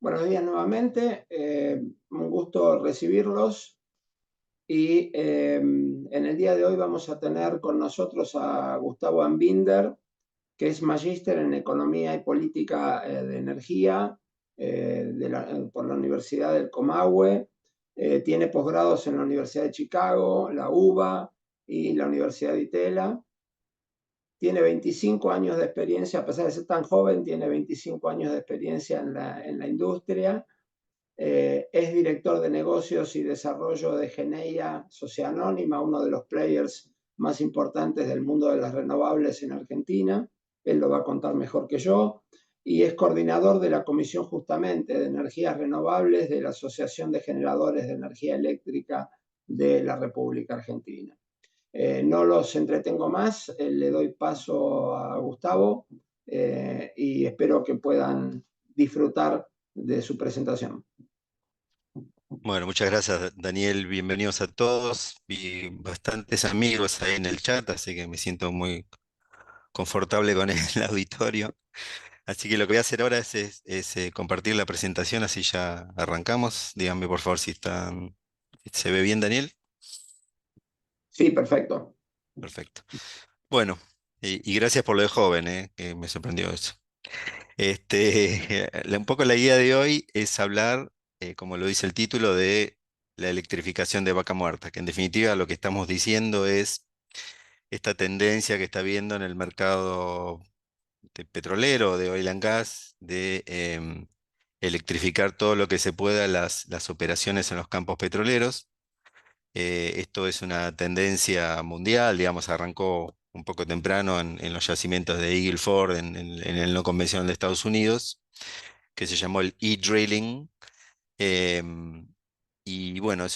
Buenos días nuevamente, un gusto recibirlos y en el día de hoy vamos a tener con nosotros a Gustavo Ambinder, que es magíster en Economía y Política de Energía por la Universidad del Comahue. Tiene posgrados en la Universidad de Chicago, la UBA y la Universidad de Itela. Tiene 25 años de experiencia, a pesar de ser tan joven, tiene 25 años de experiencia en la industria. Es director de negocios y desarrollo de Geneia Sociedad Anónima, uno de los players más importantes del mundo de las renovables en Argentina. Él lo va a contar mejor que yo. Y es coordinador de la Comisión justamente de Energías Renovables de la Asociación de Generadores de Energía Eléctrica de la República Argentina. No los entretengo más, le doy paso a Gustavo y espero que puedan disfrutar de su presentación. Bueno, muchas gracias, Daniel. Bienvenidos a todos. Vi bastantes amigos ahí en el chat, así que me siento muy confortable con el auditorio. Así que lo que voy a hacer ahora es compartir la presentación, así ya arrancamos. Díganme por favor si se ve bien, Daniel. Sí, perfecto. Perfecto. Bueno, y gracias por lo de joven, que me sorprendió eso. Un poco la idea de hoy es hablar, como lo dice el título, de la electrificación de Vaca Muerta, que en definitiva lo que estamos diciendo es esta tendencia que está viendo en el mercado petrolero, de oil and gas, de electrificar todo lo que se pueda las operaciones en los campos petroleros. Esto es una tendencia mundial, digamos, arrancó un poco temprano en los yacimientos de Eagle Ford, en el no convencional de Estados Unidos, que se llamó el e-drilling. em, y bueno,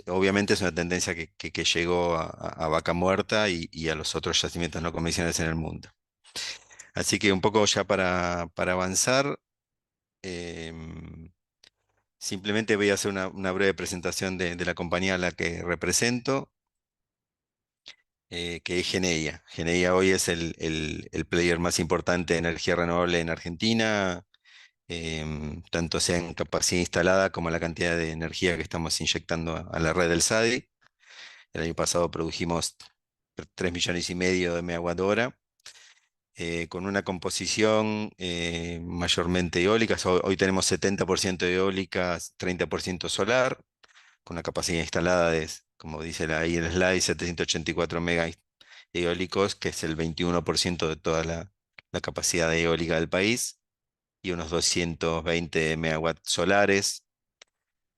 obviamente es una tendencia que llegó a Vaca Muerta y a los otros yacimientos no convencionales en el mundo. Así que un poco ya para avanzar, em, simplemente voy a hacer una breve presentación de la compañía a la que represento, que es Geneia. Geneia hoy es el player más importante de energía renovable en Argentina, tanto sea en capacidad instalada como la cantidad de energía que estamos inyectando a la red del SADI. El año pasado produjimos 3,5 millones de megawatt hora, con una composición mayormente eólica. Hoy tenemos 70% eólicas, 30% solar, con una capacidad instalada de, como dice ahí en el slide, 784 megas eólicos, que es el 21% de toda la capacidad eólica del país, y unos 220 megawatts solares,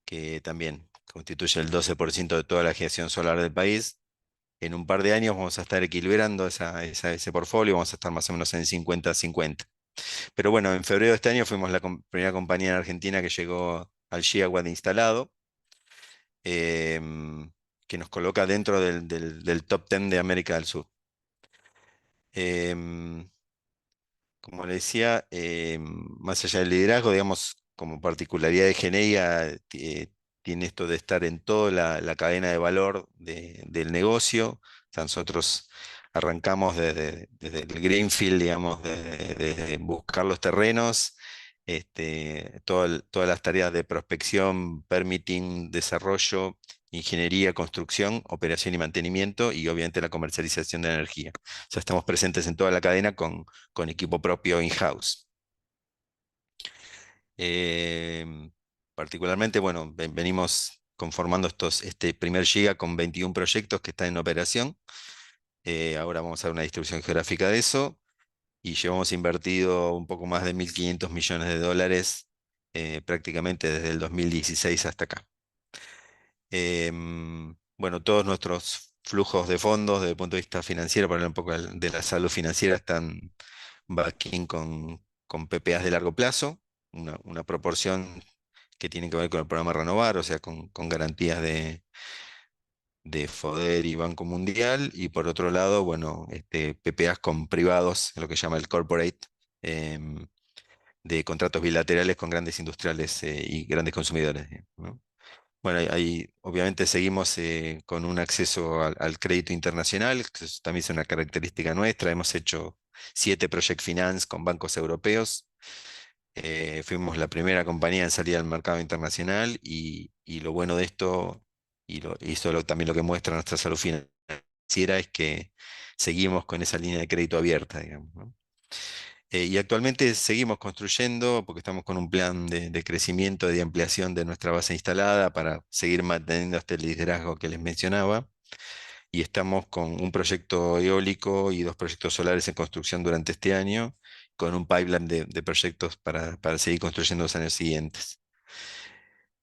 que también constituye el 12% de toda la generación solar del país. En un par de años vamos a estar equilibrando ese portfolio, vamos a estar más o menos en 50-50. Pero bueno, en febrero de este año fuimos la primera compañía en Argentina que llegó al gigawatt instalado, em, que nos coloca dentro del top 10 de América del Sur. Em, Como le decía, más allá del liderazgo, digamos, como particularidad de Geneia, tiene esto de estar en toda la cadena de valor del negocio. O sea, nosotros arrancamos desde el greenfield, digamos, desde buscar los terrenos, todas las tareas de prospección, permitting, desarrollo, ingeniería, construcción, operación y mantenimiento, y obviamente la comercialización de energía. O sea, estamos presentes en toda la cadena con equipo propio in-house. Em, Particularmente, bueno, venimos conformando este primer giga con 21 proyectos que están en operación. Ahora vamos a ver una distribución geográfica de eso, y llevamos invertido un poco más de 1.500 millones de dólares, prácticamente desde el 2016 hasta acá. Bueno, todos nuestros flujos de fondos desde el punto de vista financiero, para hablar un poco de la salud financiera, están backing con PPAs de largo plazo, una proporción que tiene que ver con el programa Renovar, o sea, con garantías de FODER y Banco Mundial, y por otro lado, bueno, PPAs con privados, lo que llama el corporate, em, de contratos bilaterales con grandes industriales y grandes consumidores, ¿no? Bueno, obviamente seguimos con un acceso al crédito internacional, que eso también es una característica nuestra. Hemos hecho 7 project finance con bancos europeos, Fuimos la primera compañía en salir al mercado internacional y lo bueno de esto, y esto también lo que muestra nuestra salud financiera, es que seguimos con esa línea de crédito abierta, digamos, ¿no? Y actualmente seguimos construyendo porque estamos con un plan de crecimiento, de ampliación de nuestra base instalada para seguir manteniendo este liderazgo que les mencionaba. Y estamos con un proyecto eólico y dos proyectos solares en construcción durante este año, con un pipeline de proyectos para seguir construyendo los años siguientes.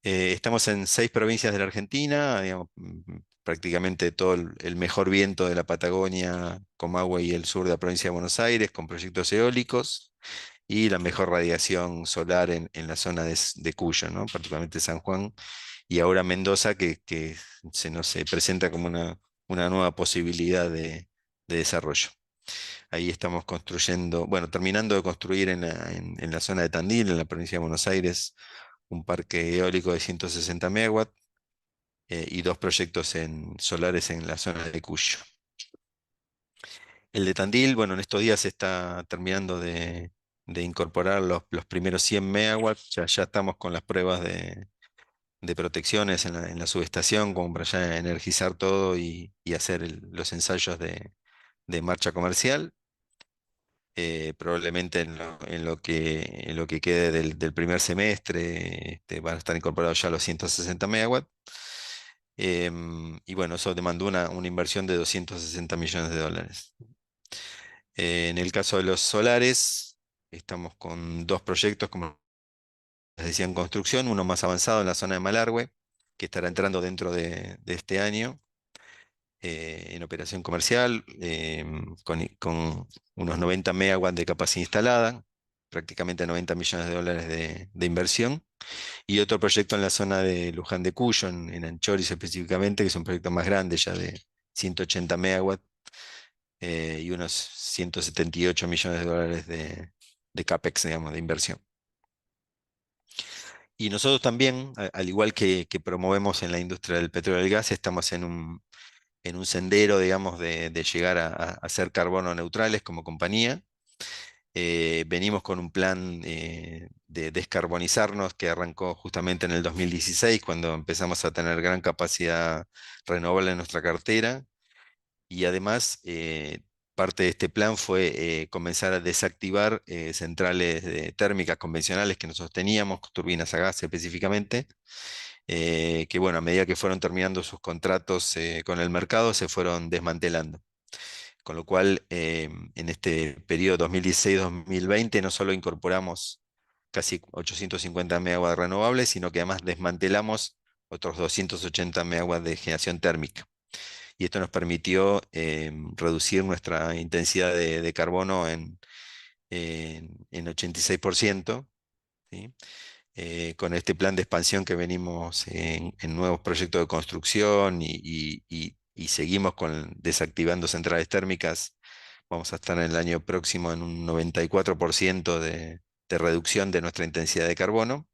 Estamos en 6 provincias de la Argentina, digamos, prácticamente todo el mejor viento de la Patagonia, Comahue y el sur de la provincia de Buenos Aires, con proyectos eólicos, y la mejor radiación solar en la zona de Cuyo, ¿no? Particularmente San Juan, y ahora Mendoza, que se nos presenta como una nueva posibilidad de desarrollo. Ahí estamos construyendo, bueno, terminando de construir en la zona de Tandil, en la provincia de Buenos Aires, un parque eólico de 160 megawatts, y dos proyectos solares en la zona de Cuyo. El de Tandil, bueno, en estos días se está terminando de incorporar los primeros 100 megawatts. Ya estamos con las pruebas de protecciones en la subestación, como para ya energizar todo y hacer los ensayos de marcha comercial. Probablemente en lo que quede del primer semestre, van a estar incorporados ya los 160 megawatts. Y bueno, eso demandó una inversión de 260 millones de dólares. En el caso de los solares, estamos con dos proyectos, como les decía, en construcción, uno más avanzado en la zona de Malargüe, que estará entrando dentro de este año, en operación comercial, con unos 90 megawatts de capacidad instalada, prácticamente 90 millones de dólares de inversión. Y otro proyecto en la zona de Luján de Cuyo, en Anchoris específicamente, que es un proyecto más grande, ya de 180 megawatts, y unos 178 millones de dólares de CAPEX, digamos, de inversión. Y nosotros también, al igual que promovemos en la industria del petróleo y el gas, estamos en un sendero, digamos, de llegar a ser carbono neutrales como compañía. Venimos con un plan de descarbonizarnos que arrancó justamente en el 2016, cuando empezamos a tener gran capacidad renovable en nuestra cartera. Y además, parte de este plan fue comenzar a desactivar centrales térmicas convencionales que nosotros teníamos, turbinas a gas específicamente, que bueno, a medida que fueron terminando sus contratos con el mercado, se fueron desmantelando. Con lo cual, en este periodo 2016-2020 no solo incorporamos casi 850 megawatts renovables, sino que además desmantelamos otros 280 megawatts de generación térmica. Y esto nos permitió reducir nuestra intensidad de carbono en 86%, ¿sí? Con este plan de expansión que venimos en nuevos proyectos de construcción y seguimos desactivando centrales térmicas. Vamos a estar en el año próximo en un 94% de reducción de nuestra intensidad de carbono.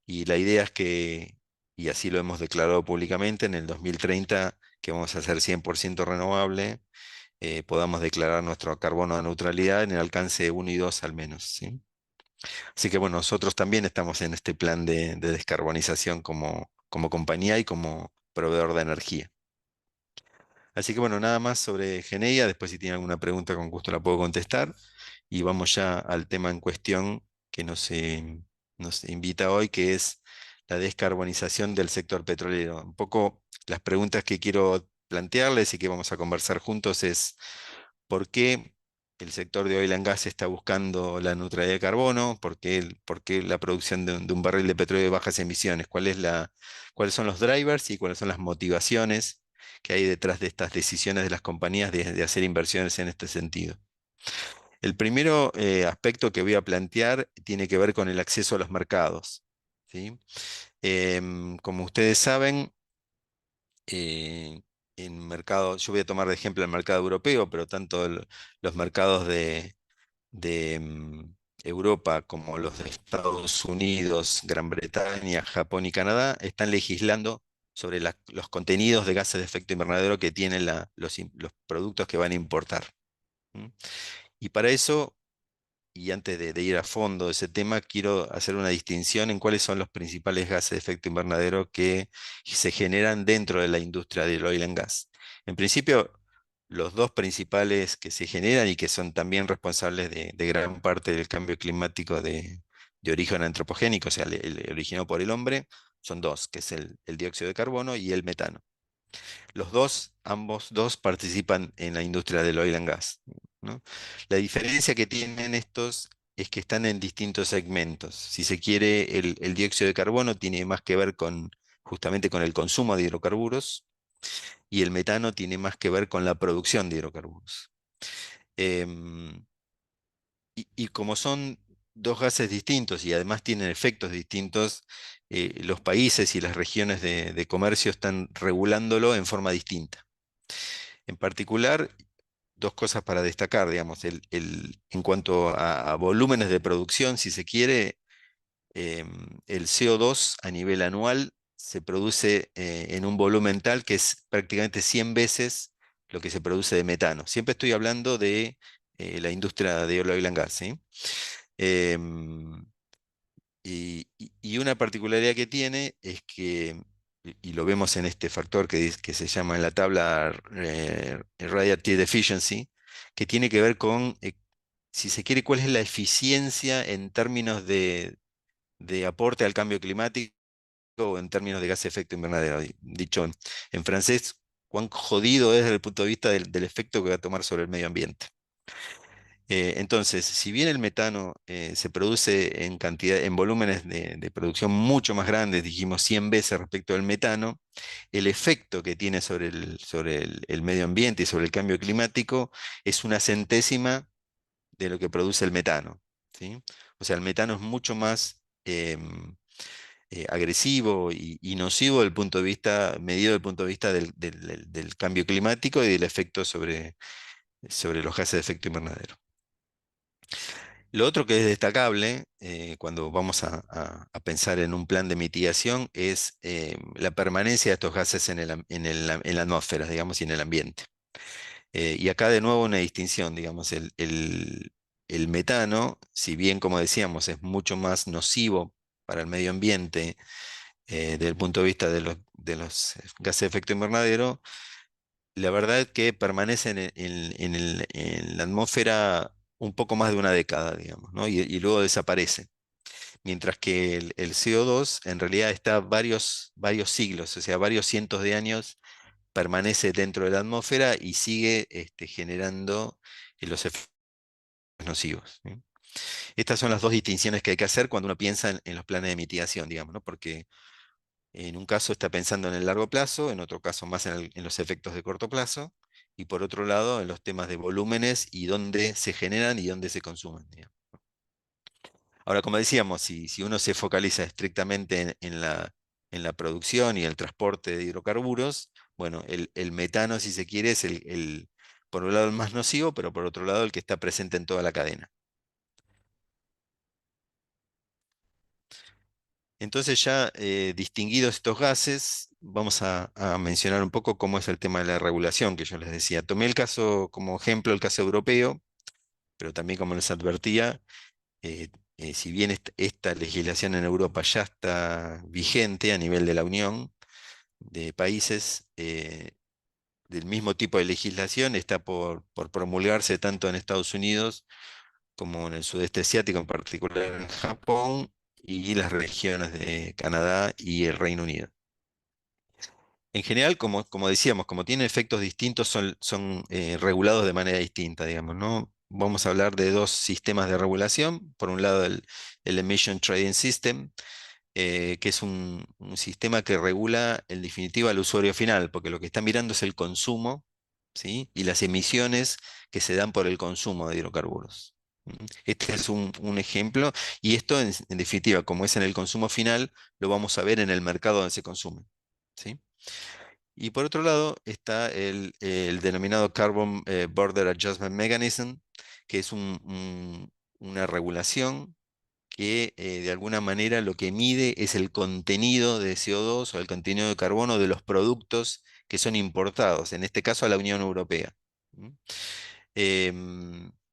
Y la idea es que, y así lo hemos declarado públicamente, en el 2030, que vamos a ser 100% renovable, podamos declarar nuestro carbono de neutralidad en el alcance 1 y 2 al menos, ¿sí? Así que bueno, nosotros también estamos en este plan de descarbonización como compañía y como proveedor de energía. Así que bueno, nada más sobre Geneia. Después, si tiene alguna pregunta, con gusto la puedo contestar. Y vamos ya al tema en cuestión que nos invita hoy, que es la descarbonización del sector petrolero. Un poco las preguntas que quiero plantearles y que vamos a conversar juntos es: ¿por qué el sector de oil and gas está buscando la neutralidad de carbono? ¿Por qué la producción de un barril de petróleo de bajas emisiones? ¿Cuáles son los drivers y cuáles son las motivaciones que hay detrás de estas decisiones de las compañías de hacer inversiones en este sentido? El primero aspecto que voy a plantear tiene que ver con el acceso a los mercados, ¿sí? Como ustedes saben, eh, yo voy a tomar de ejemplo el mercado europeo, pero tanto los mercados de Europa como los de Estados Unidos, Gran Bretaña, Japón y Canadá están legislando sobre los contenidos de gases de efecto invernadero que tienen los productos que van a importar. ¿M? Y para eso y antes de ir a fondo de ese tema, quiero hacer una distinción en cuáles son los principales gases de efecto invernadero que se generan dentro de la industria del oil and gas. En principio, los dos principales que se generan y que son también responsables de gran parte del cambio climático de origen antropogénico, o sea, el originado por el hombre, son dos, que es el dióxido de carbono y el metano. Los dos, ambos dos participan en la industria del oil and gas, ¿no? La diferencia que tienen estos es que están en distintos segmentos. Si se quiere, el dióxido de carbono tiene más que ver con justamente con el consumo de hidrocarburos y el metano tiene más que ver con la producción de hidrocarburos. Em, y como son dos gases distintos y además tienen efectos distintos, los países y las regiones de comercio están regulándolo en forma distinta. En particular, dos cosas para destacar, digamos, en cuanto a volúmenes de producción, si se quiere, el CO2 a nivel anual se produce en un volumen tal que es prácticamente 100 veces lo que se produce de metano. Siempre estoy hablando de la industria de oil and gas, ¿sí? Em, y una particularidad que tiene es que, y lo vemos en este factor que se llama en la tabla Radiative Efficiency, que tiene que ver con, si se quiere, cuál es la eficiencia en términos de aporte al cambio climático o en términos de gas de efecto invernadero. Dicho en francés, cuán jodido es desde el punto de vista del efecto que va a tomar sobre el medio ambiente. Entonces, si bien el metano se produce en cantidad, en volúmenes de producción mucho más grandes, dijimos 100 veces respecto al metano, el efecto que tiene sobre el medio ambiente y sobre el cambio climático es una centésima de lo que produce el metano, ¿sí? O sea, el metano es mucho más agresivo y nocivo desde el punto de vista, medido desde el punto de vista del cambio climático y del efecto sobre los gases de efecto invernadero. Lo otro que es destacable cuando vamos a pensar en un plan de mitigación es la permanencia de estos gases en la atmósfera, digamos, y en el ambiente. Y acá de nuevo una distinción, digamos, el metano, si bien como decíamos es mucho más nocivo para el medio ambiente desde el punto de vista de los gases de efecto invernadero, la verdad es que permanecen en la atmósfera un poco más de una década, digamos, ¿no? Y luego desaparecen. Mientras que el CO2 en realidad está varios siglos, o sea, varios cientos de años, permanece dentro de la atmósfera y sigue generando los efectos nocivos, ¿sí? Estas son las dos distinciones que hay que hacer cuando uno piensa en los planes de mitigación, digamos, ¿no? Porque en un caso está pensando en el largo plazo, en otro caso más en los efectos de corto plazo, y por otro lado en los temas de volúmenes y dónde se generan y dónde se consumen, digamos. Ahora, como decíamos, si uno se focaliza estrictamente en la producción y el transporte de hidrocarburos, bueno, el metano, si se quiere, es por un lado el más nocivo, pero por otro lado el que está presente en toda la cadena. Entonces ya distinguidos estos gases, vamos a mencionar un poco cómo es el tema de la regulación que yo les decía. Tomé el caso como ejemplo, el caso europeo, pero también como les advertía, eh, si bien esta legislación en Europa ya está vigente a nivel de la Unión de países, del mismo tipo de legislación está por promulgarse tanto en Estados Unidos como en el sudeste asiático, en particular en Japón y las regiones de Canadá y el Reino Unido. En general, como decíamos, como tienen efectos distintos, son regulados de manera distinta, digamos, ¿no? Vamos a hablar de dos sistemas de regulación. Por un lado, el Emission Trading System, que es un sistema que regula en definitiva al usuario final, porque lo que está mirando es el consumo, ¿sí? Y las emisiones que se dan por el consumo de hidrocarburos. Este es un ejemplo, y esto en definitiva, como es en el consumo final, lo vamos a ver en el mercado donde se consume, ¿sí? Y por otro lado está el denominado Carbon Border Adjustment Mechanism, que es una regulación que de alguna manera lo que mide es el contenido de CO2 o el contenido de carbono de los productos que son importados, en este caso a la Unión Europea. ¿Mm?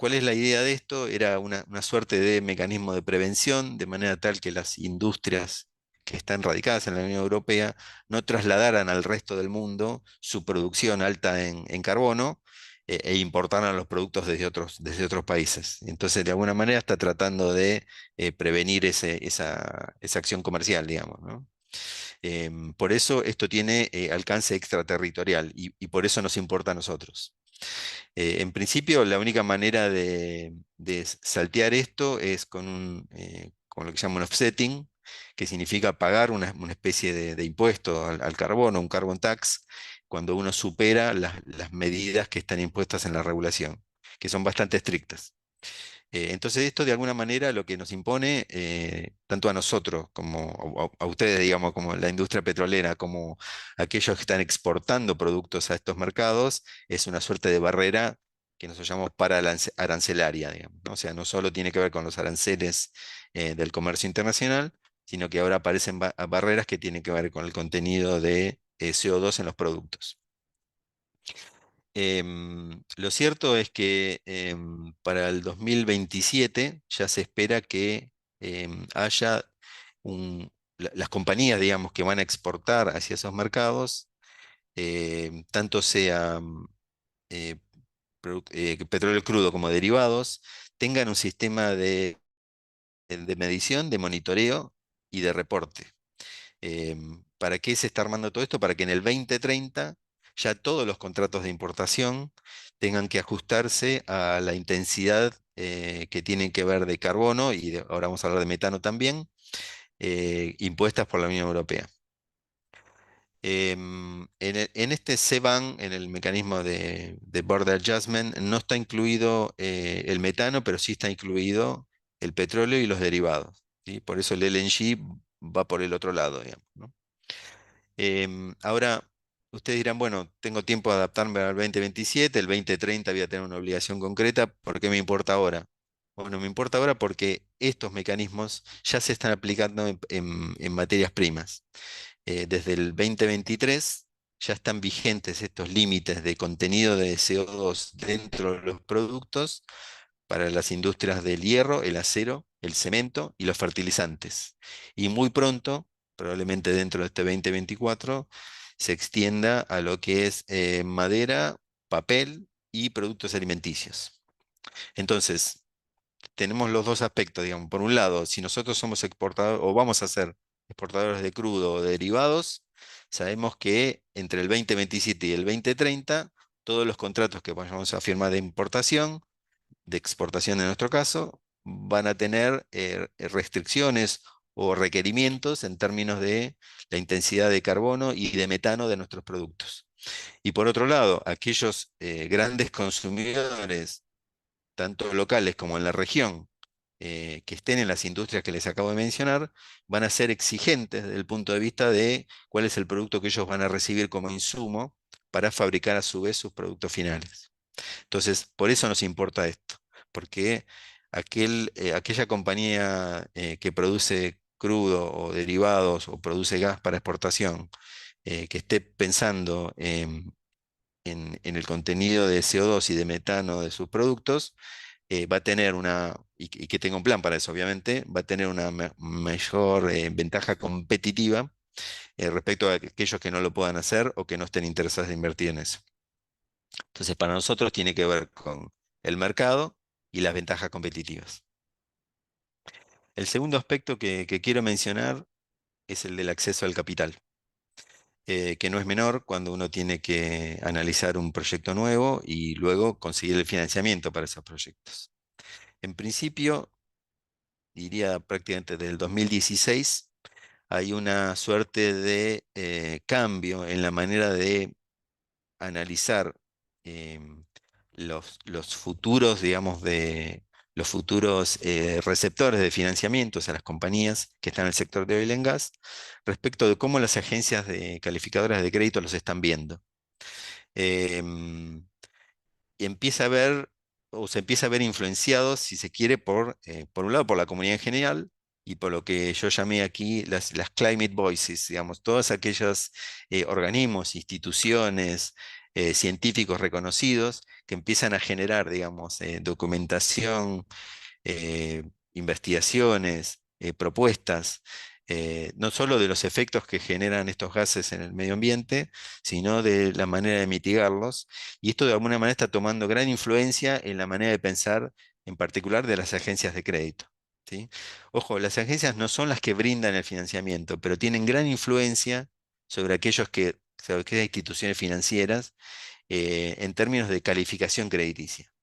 ¿Cuál es la idea de esto? Era una suerte de mecanismo de prevención, de manera tal que las industrias que están radicadas en la Unión Europea no trasladaran al resto del mundo su producción alta en carbono, e importaran los productos desde otros países. Entonces, de alguna manera está tratando de prevenir esa acción comercial, digamos, ¿no? Por eso esto tiene alcance extraterritorial y por eso nos importa a nosotros. En principio, la única manera de saltear esto es con lo que se llama un offsetting, que significa pagar una especie de impuesto al carbono, un carbon tax, cuando uno supera las medidas que están impuestas en la regulación, que son bastante estrictas. Entonces esto de alguna manera lo que nos impone, tanto a nosotros como a ustedes, digamos, como la industria petrolera, como aquellos que están exportando productos a estos mercados, es una suerte de barrera que nosotros llamamos arancelaria, digamos, ¿no? O sea, no solo tiene que ver con los aranceles del comercio internacional, sino que ahora aparecen barreras que tienen que ver con el contenido de CO2 en los productos. Lo cierto es que para el 2027 ya se espera que haya las compañías, digamos, que van a exportar hacia esos mercados, tanto sea eh, petróleo crudo como derivados, tengan un sistema de medición, de monitoreo y de reporte. ¿Para qué se está armando todo esto? Para que en el 2030 ya todos los contratos de importación tengan que ajustarse a la intensidad que tienen que ver de carbono, y ahora vamos a hablar de metano también, impuestas por la Unión Europea. En este CBAM, en el mecanismo de Border Adjustment, no está incluido el metano, pero sí está incluido el petróleo y los derivados, ¿sí? Por eso el LNG va por el otro lado, digamos, ¿no? Ahora, ustedes dirán, bueno, tengo tiempo de adaptarme al 2027, el 2030 voy a tener una obligación concreta, ¿por qué me importa ahora? Bueno, me importa ahora porque estos mecanismos ya se están aplicando en materias primas. Desde el 2023 ya están vigentes estos límites de contenido de CO2 dentro de los productos para las industrias del hierro, el acero, el cemento y los fertilizantes. Y muy pronto, probablemente dentro de este 2024, se extienda a lo que es madera, papel y productos alimenticios. Entonces, tenemos los dos aspectos, digamos. Por un lado, si nosotros somos exportadores o vamos a ser exportadores de crudo o de derivados, sabemos que entre el 2027 y el 2030, todos los contratos que vayamos a firmar de importación, de exportación en nuestro caso, van a tener restricciones o requerimientos en términos de la intensidad de carbono y de metano de nuestros productos. Y por otro lado, aquellos grandes consumidores, tanto locales como en la región, que estén en las industrias que les acabo de mencionar, van a ser exigentes desde el punto de vista de cuál es el producto que ellos van a recibir como insumo para fabricar a su vez sus productos finales. Entonces, por eso nos importa esto, porque aquella compañía que produce crudo o derivados o produce gas para exportación, que esté pensando en el contenido de CO2 y de metano de sus productos, va a tener y que tenga un plan para eso, obviamente, va a tener una mayor ventaja competitiva respecto a aquellos que no lo puedan hacer o que no estén interesados en invertir en eso. Entonces, para nosotros tiene que ver con el mercado y las ventajas competitivas. El segundo aspecto que quiero mencionar es el del acceso al capital, que no es menor cuando uno tiene que analizar un proyecto nuevo y luego conseguir el financiamiento para esos proyectos. En principio, diría prácticamente desde el 2016, hay una suerte de cambio en la manera de analizar em, los futuros, digamos, de los futuros receptores de financiamientos a las compañías que están en el sector de oil and gas respecto de cómo las agencias calificadoras de crédito los están viendo. Em, y empieza a ver, o se empieza a ver influenciados, si se quiere, por un lado, por la comunidad en general, y por lo que yo llamé aquí las climate voices, digamos, todos aquellos organismos, instituciones, científicos reconocidos que empiezan a generar, digamos, documentación, eh, investigaciones, propuestas, no solo de los efectos que generan estos gases en el medio ambiente, sino de la manera de mitigarlos. Y esto de alguna manera está tomando gran influencia en la manera de pensar, en particular de las agencias de crédito. ¿Sí? Ojo, las agencias no son las que brindan el financiamiento, pero tienen gran influencia sobre aquellas instituciones financieras en términos de calificación crediticia.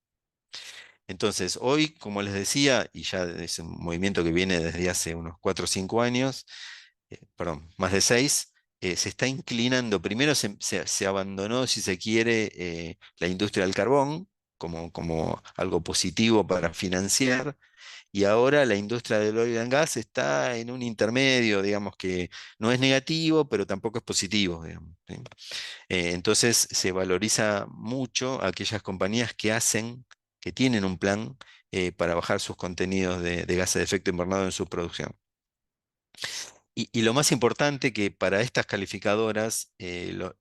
Entonces, hoy, como les decía, y ya es un movimiento que viene desde hace unos 4 o 5 años, perdón, más de 6, se está inclinando. Primero se abandonó, si se quiere, la industria del carbón como algo positivo para financiar, y ahora la industria del oil and gas está en un intermedio, digamos que no es negativo, pero tampoco es positivo, digamos, ¿sí? Entonces se valoriza mucho a aquellas compañías que tienen un plan para bajar sus contenidos de gases de efecto invernadero en su producción. Y lo más importante que para estas calificadoras, el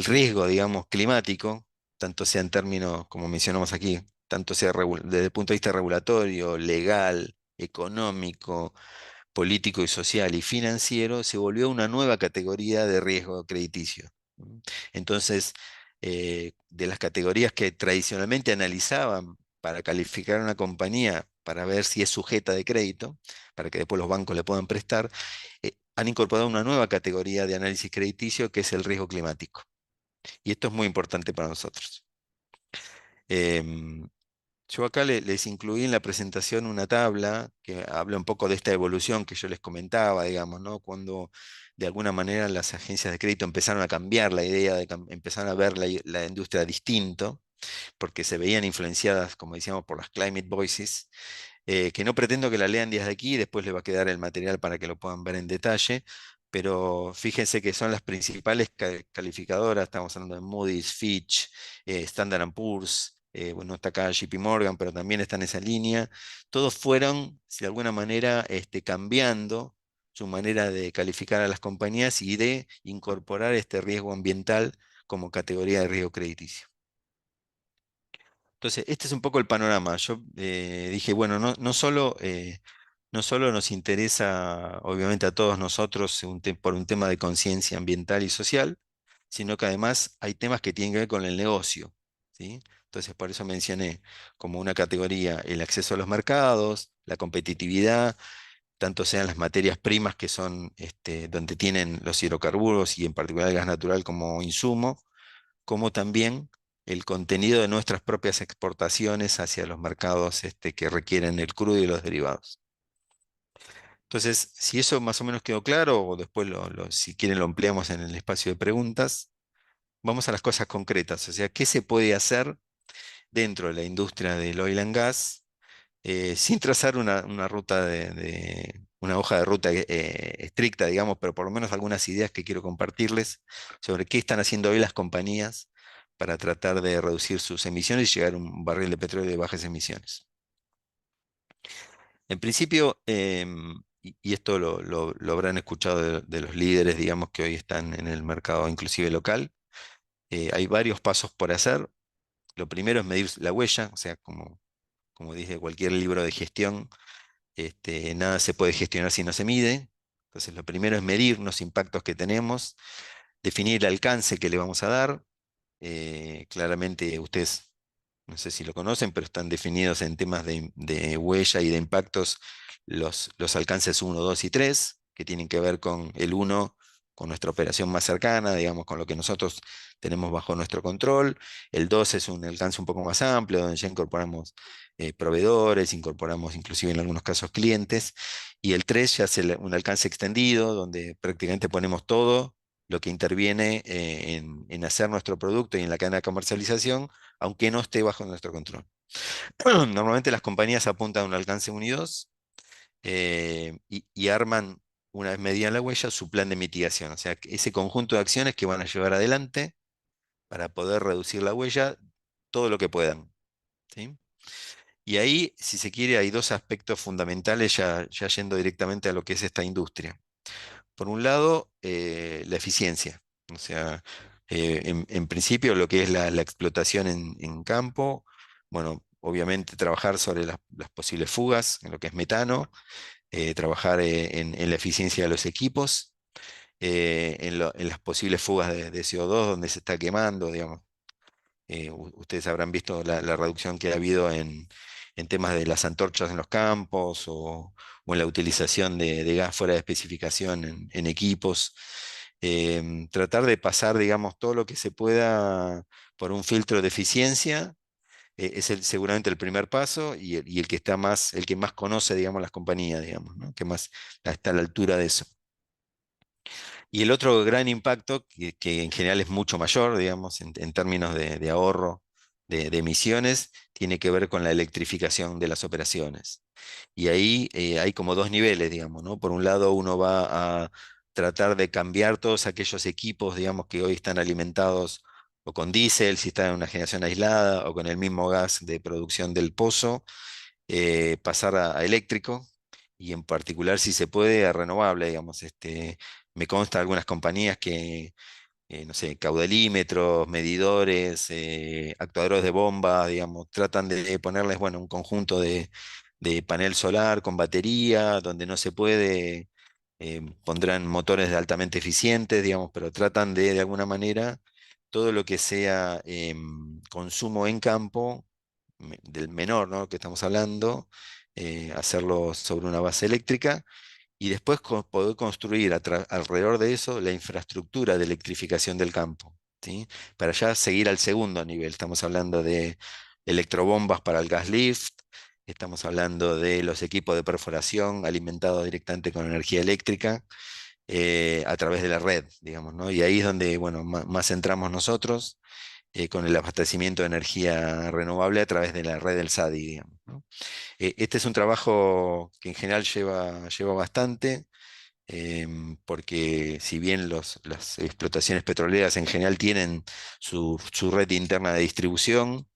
riesgo, digamos, climático, tanto sea en términos, como mencionamos aquí, tanto sea desde el punto de vista regulatorio, legal, económico, político y social y financiero, se volvió una nueva categoría de riesgo crediticio. ¿Mm? Entonces, de las categorías que tradicionalmente analizaban para calificar a una compañía para ver si es sujeta de crédito, para que después los bancos le puedan prestar, han incorporado una nueva categoría de análisis crediticio que es el riesgo climático. Y esto es muy importante para nosotros. Em, yo acá les incluí en la presentación una tabla que habla un poco de esta evolución que yo les comentaba, digamos, ¿no? Cuando de alguna manera las agencias de crédito empezaron a cambiar la idea, empezaron a ver la industria distinto, porque se veían influenciadas, como decíamos, por las climate voices, que no pretendo que la lean desde aquí, después les va a quedar el material para que lo puedan ver en detalle, pero fíjense que son las principales calificadoras, estamos hablando de Moody's, Fitch, Standard Poor's, bueno, está acá JP Morgan, pero también está en esa línea. Todos fueron, de alguna manera, cambiando su manera de calificar a las compañías y de incorporar este riesgo ambiental como categoría de riesgo crediticio. Entonces, este es un poco el panorama. Yo dije, bueno, no solo nos interesa, obviamente, a todos nosotros por un tema de conciencia ambiental y social, sino que además hay temas que tienen que ver con el negocio, ¿sí? Entonces, por eso mencioné como una categoría el acceso a los mercados, la competitividad, tanto sean las materias primas que son donde tienen los hidrocarburos y en particular el gas natural como insumo, como también el contenido de nuestras propias exportaciones hacia los mercados que requieren el crudo y los derivados. Entonces, si eso más o menos quedó claro, o después si quieren lo ampliamos en el espacio de preguntas, vamos a las cosas concretas. O sea, ¿qué se puede hacer dentro de la industria del oil and gas sin trazar una ruta una hoja de ruta estricta, digamos, pero por lo menos algunas ideas que quiero compartirles sobre qué están haciendo hoy las compañías para tratar de reducir sus emisiones y llegar a un barril de petróleo de bajas emisiones? En principio, y esto lo habrán escuchado de los líderes, digamos, que hoy están en el mercado inclusive local, hay varios pasos por hacer. Lo primero es medir la huella, o sea, como dije, cualquier libro de gestión, nada se puede gestionar si no se mide. Entonces, lo primero es medir los impactos que tenemos, definir el alcance que le vamos a dar. Claramente ustedes, no sé si lo conocen, pero están definidos en temas de huella y de impactos los alcances uno, 2 y 3, que tienen que ver con el uno, con nuestra operación más cercana, digamos, con lo que nosotros tenemos bajo nuestro control. El 2 es un alcance un poco más amplio, donde ya incorporamos proveedores, incorporamos inclusive en algunos casos clientes. Y el 3 ya es un alcance extendido, donde prácticamente ponemos todo lo que interviene en hacer nuestro producto y en la cadena de comercialización, aunque no esté bajo nuestro control. Normalmente las compañías apuntan a un alcance 1 y 2 y arman, una vez medida la huella, su plan de mitigación. O sea, ese conjunto de acciones que van a llevar adelante para poder reducir la huella todo lo que puedan. ¿Sí? Y ahí, si se quiere, hay dos aspectos fundamentales ya yendo directamente a lo que es esta industria. Por un lado, la eficiencia. O sea, En principio, lo que es la explotación en campo, bueno, obviamente trabajar sobre las posibles fugas, en lo que es metano, trabajar en la eficiencia de los equipos, en las posibles fugas de CO2 donde se está quemando, digamos. Ustedes habrán visto la reducción que ha habido en temas de las antorchas en los campos o en la utilización de gas fuera de especificación en equipos. Tratar de pasar, digamos, todo lo que se pueda por un filtro de eficiencia es seguramente el primer paso y el que está más, el que más conoce, digamos, las compañías, digamos, ¿no? Que más está a la altura de eso. Y el otro gran impacto, que en general es mucho mayor, digamos, en términos de ahorro de emisiones, tiene que ver con la electrificación de las operaciones. Y ahí hay como dos niveles, digamos, ¿no? Por un lado, uno va a tratar de cambiar todos aquellos equipos, digamos, que hoy están alimentados o con diésel, si están en una generación aislada, o con el mismo gas de producción del pozo, pasar a eléctrico y en particular, si se puede, a renovable, digamos. Me consta algunas compañías que, no sé, caudalímetros, medidores, actuadores de bomba, digamos, tratan de ponerles, bueno, un conjunto de panel solar con batería, donde no se puede, pondrán motores altamente eficientes, digamos, pero tratan de alguna manera, todo lo que sea consumo en campo, del menor, ¿no? Que estamos hablando, hacerlo sobre una base eléctrica y después poder construir alrededor de eso la infraestructura de electrificación del campo, ¿sí? Para ya seguir al segundo nivel. Estamos hablando de electrobombas para el gas lift, estamos hablando de los equipos de perforación alimentados directamente con energía eléctrica a través de la red, digamos, ¿no? Y ahí es donde, bueno, más entramos nosotros con el abastecimiento de energía renovable a través de la red del SADI, digamos, ¿no? Este es un trabajo que en general lleva bastante, porque si bien las explotaciones petroleras en general tienen su red interna de distribución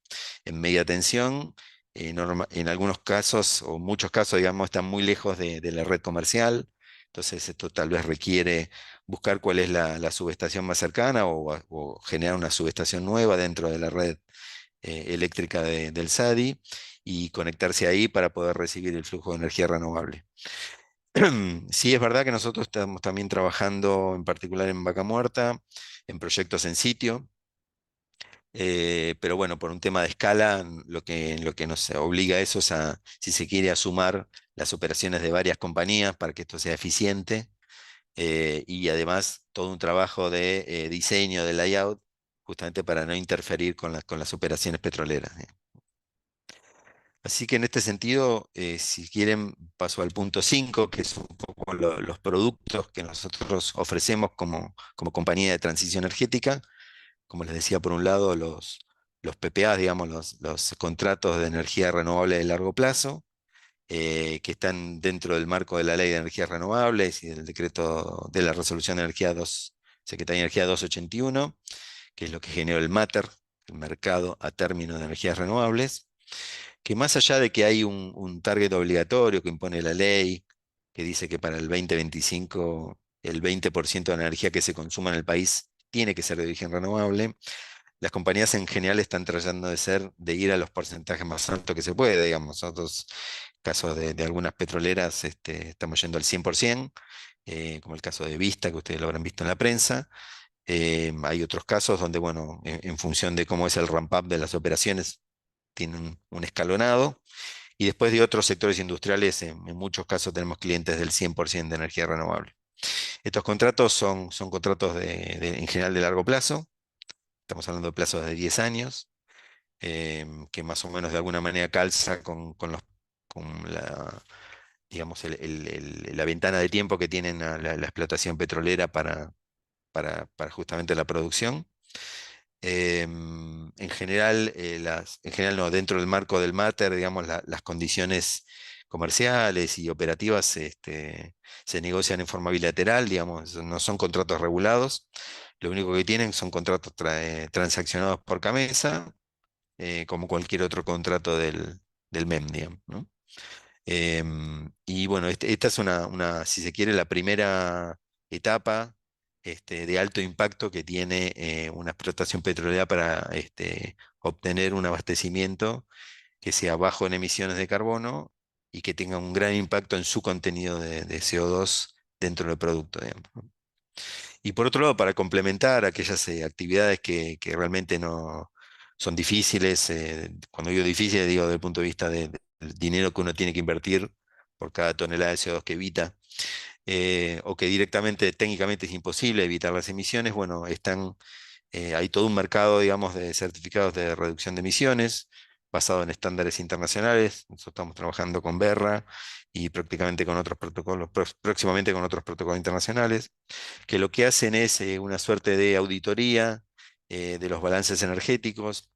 en media tensión, en algunos casos o muchos casos, digamos, están muy lejos de la red comercial. Entonces esto tal vez requiere buscar cuál es la subestación más cercana o generar una subestación nueva dentro de la red eléctrica del SADI y conectarse ahí para poder recibir el flujo de energía renovable. Sí, es verdad que nosotros estamos también trabajando en particular en Vaca Muerta, en proyectos en sitio, pero bueno, por un tema de escala, lo que nos obliga a eso es a, si se quiere, a sumar las operaciones de varias compañías para que esto sea eficiente y además todo un trabajo de diseño de layout, justamente para no interferir con las operaciones petroleras. Así que en este sentido, si quieren, paso al punto 5 que es un poco los productos que nosotros ofrecemos como compañía de transición energética. Como les decía, por un lado, los PPA, digamos, los contratos de energía renovable de largo plazo, que están dentro del marco de la Ley de Energías Renovables y del decreto de la Resolución de Energía 2, Secretaría de Energía 281, que es lo que generó el MATER, el Mercado a Término de Energías Renovables, que más allá de que hay un target obligatorio que impone la ley, que dice que para el 2025 el 20% de la energía que se consuma en el país tiene que ser de origen renovable, las compañías en general están tratando de ir a los porcentajes más altos que se puede, digamos. Nosotros, casos de algunas petroleras, estamos yendo al 100%, como el caso de Vista, que ustedes lo habrán visto en la prensa. Hay otros casos donde, bueno, en función de cómo es el ramp-up de las operaciones, tienen un escalonado. Y después de otros sectores industriales, en muchos casos tenemos clientes del 100% de energía renovable. Estos contratos son contratos en general de largo plazo, estamos hablando de plazos de 10 años, que más o menos de alguna manera calza con digamos, la ventana de tiempo que tienen la explotación petrolera para justamente la producción. En general no, dentro del marco del MATER, digamos, las condiciones comerciales y operativas se negocian en forma bilateral, digamos, no son contratos regulados. Lo único que tienen son contratos transaccionados por CAMESA, como cualquier otro contrato del MEM, digamos, ¿no? Y bueno, esta es si se quiere, la primera etapa de alto impacto que tiene una explotación petrolera para obtener un abastecimiento que sea bajo en emisiones de carbono y que tenga un gran impacto en su contenido de CO2 dentro del producto, digamos, ¿no? Y por otro lado, para complementar aquellas actividades que realmente no son difíciles, cuando digo difíciles, digo desde el punto de vista del dinero que uno tiene que invertir por cada tonelada de CO2 que evita, o que directamente, técnicamente es imposible evitar las emisiones, bueno, hay todo un mercado, digamos, de certificados de reducción de emisiones basado en estándares internacionales. Nosotros estamos trabajando con Berra y prácticamente con otros protocolos, próximamente con otros protocolos internacionales, que lo que hacen es una suerte de auditoría de los balances energéticos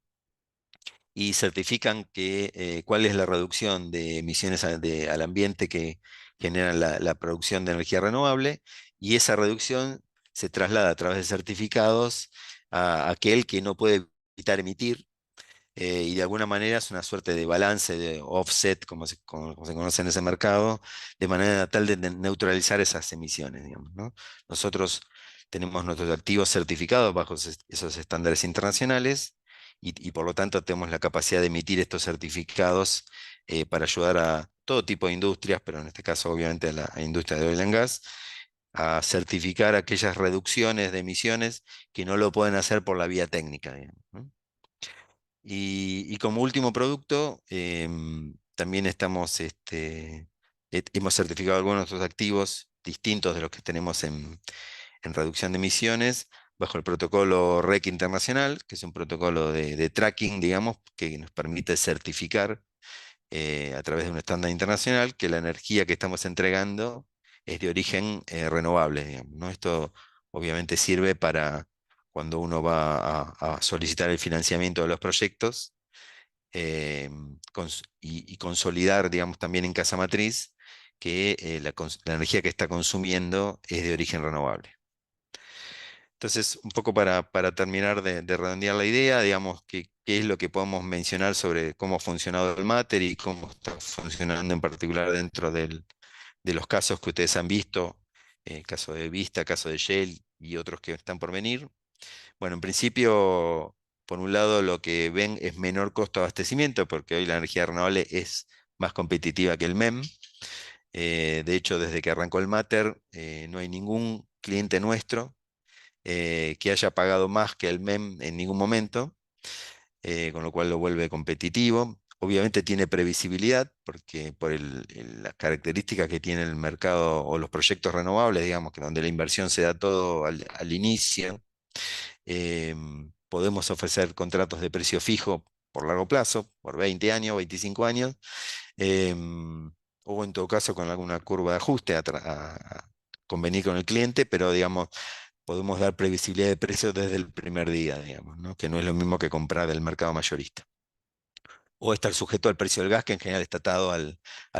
y certifican cuál es la reducción de emisiones al ambiente que genera la producción de energía renovable, y esa reducción se traslada a través de certificados a aquel que no puede evitar emitir, y de alguna manera es una suerte de balance, de offset, como se conoce en ese mercado, de manera tal de neutralizar esas emisiones, digamos, ¿no? Nosotros tenemos nuestros activos certificados bajo esos estándares internacionales y por lo tanto tenemos la capacidad de emitir estos certificados para ayudar a todo tipo de industrias, pero en este caso obviamente a la industria de oil and gas, a certificar aquellas reducciones de emisiones que no lo pueden hacer por la vía técnica, digamos, ¿no? Y como último producto, también hemos certificado algunos de nuestros activos distintos de los que tenemos en reducción de emisiones bajo el protocolo REC internacional, que es un protocolo de tracking, digamos, que nos permite certificar a través de un estándar internacional que la energía que estamos entregando es de origen renovable, digamos, ¿no? Esto obviamente sirve para cuando uno va a solicitar el financiamiento de los proyectos, y consolidar, digamos, también en casa matriz que la energía que está consumiendo es de origen renovable. Entonces, un poco para terminar de redondear la idea, digamos, qué es lo que podemos mencionar sobre cómo ha funcionado el Matter y cómo está funcionando en particular dentro de los casos que ustedes han visto, el caso de Vista, caso de Shell y otros que están por venir. Bueno, en principio, por un lado, lo que ven es menor costo de abastecimiento, porque hoy la energía renovable es más competitiva que el MEM. De hecho, desde que arrancó el Matter, no hay ningún cliente nuestro que haya pagado más que el MEM en ningún momento, con lo cual lo vuelve competitivo. Obviamente tiene previsibilidad, porque por las características que tiene el mercado o los proyectos renovables, digamos, que donde la inversión se da todo al inicio, podemos ofrecer contratos de precio fijo por largo plazo, por 20 años, 25 años, o en todo caso con alguna curva de ajuste a convenir con el cliente, pero digamos, podemos dar previsibilidad de precios desde el primer día, digamos, ¿no? Que no es lo mismo que comprar del mercado mayorista. O estar sujeto al precio del gas, que en general está atado al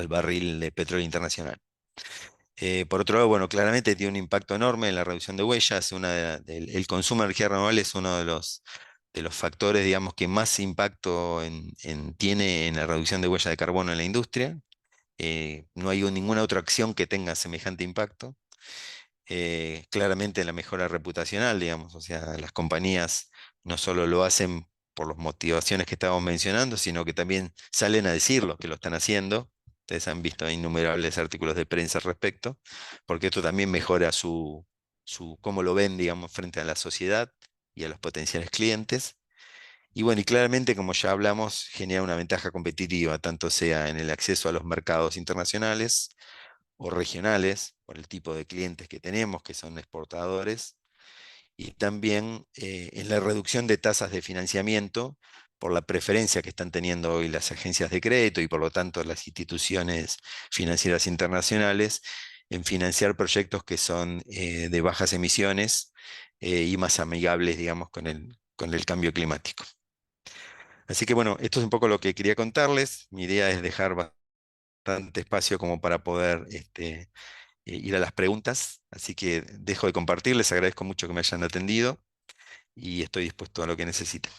barril de petróleo internacional. Por otro lado, bueno, claramente tiene un impacto enorme en la reducción de huellas. El consumo de energía renovable es uno de los factores, digamos, que más impacto tiene en la reducción de huella de carbono en la industria. No hay ninguna otra acción que tenga semejante impacto. Claramente la mejora reputacional, digamos, o sea, las compañías no solo lo hacen por las motivaciones que estábamos mencionando, sino que también salen a decirlo que lo están haciendo. Ustedes han visto innumerables artículos de prensa al respecto, porque esto también mejora cómo lo ven, digamos, frente a la sociedad y a los potenciales clientes. Y bueno, y claramente, como ya hablamos, genera una ventaja competitiva, tanto sea en el acceso a los mercados internacionales o regionales, por el tipo de clientes que tenemos, que son exportadores, y también en la reducción de tasas de financiamiento por la preferencia que están teniendo hoy las agencias de crédito y por lo tanto las instituciones financieras internacionales en financiar proyectos que son de bajas emisiones y más amigables, digamos, con el cambio climático. Así que bueno, esto es un poco lo que quería contarles. Mi idea es dejar bastante espacio como para poder ir a las preguntas. Así que dejo de compartir, les agradezco mucho que me hayan atendido y estoy dispuesto a lo que necesiten.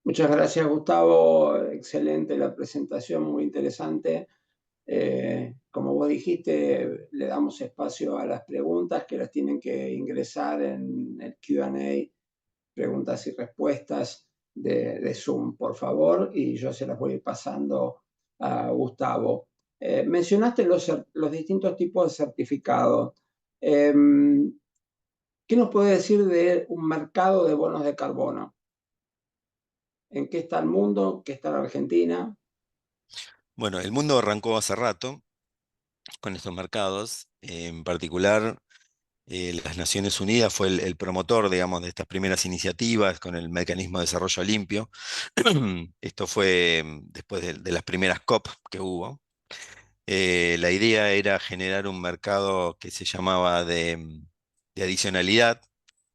Muchas gracias, Gustavo. Excelente la presentación, muy interesante. Como vos dijiste, le damos espacio a las preguntas que las tienen que ingresar en el Q&A, preguntas y respuestas de Zoom, por favor, y yo se las voy pasando a Gustavo. Mencionaste los distintos tipos de certificados. ¿Qué nos puede decir de un mercado de bonos de carbono? ¿En qué está el mundo? ¿Qué está la Argentina? Bueno, el mundo arrancó hace rato con estos mercados. En particular, las Naciones Unidas fue el promotor, digamos, de estas primeras iniciativas con el mecanismo de desarrollo limpio. Esto fue después de las primeras COP que hubo. La idea era generar un mercado que se llamaba de adicionalidad,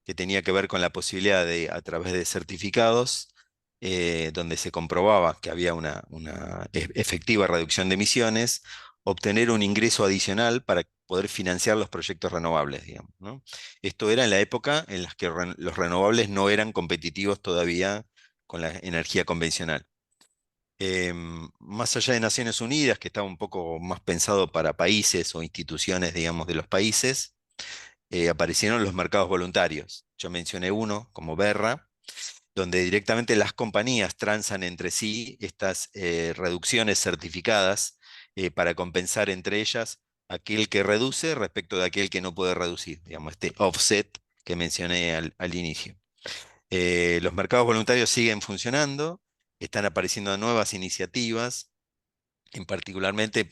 que tenía que ver con la posibilidad de, a través de certificados, donde se comprobaba que había una efectiva reducción de emisiones, obtener un ingreso adicional para poder financiar los proyectos renovables, digamos, ¿no? Esto era en la época en la que los renovables no eran competitivos todavía con la energía convencional. Más allá de Naciones Unidas, que estaba un poco más pensado para países o instituciones, digamos, de los países, aparecieron los mercados voluntarios. Yo mencioné uno como Berra, donde directamente las compañías transan entre sí estas reducciones certificadas para compensar entre ellas aquel que reduce respecto de aquel que no puede reducir, digamos, este offset que mencioné al inicio. Los mercados voluntarios siguen funcionando, están apareciendo nuevas iniciativas, en particularmente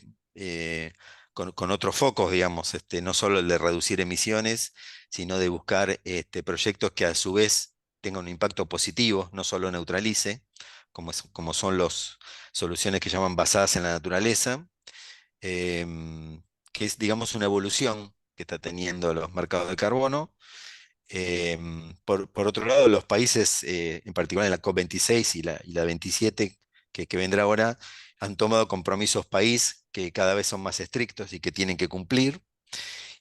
con otros focos, digamos, no solo el de reducir emisiones, sino de buscar proyectos que a su vez tengan un impacto positivo, no solo neutralice, como son las soluciones que llaman basadas en la naturaleza, que es, digamos, una evolución que está teniendo los mercados de carbono. Por otro lado, los países, en particular en la COP26 y la 27 que vendrá ahora, han tomado compromisos país que cada vez son más estrictos y que tienen que cumplir.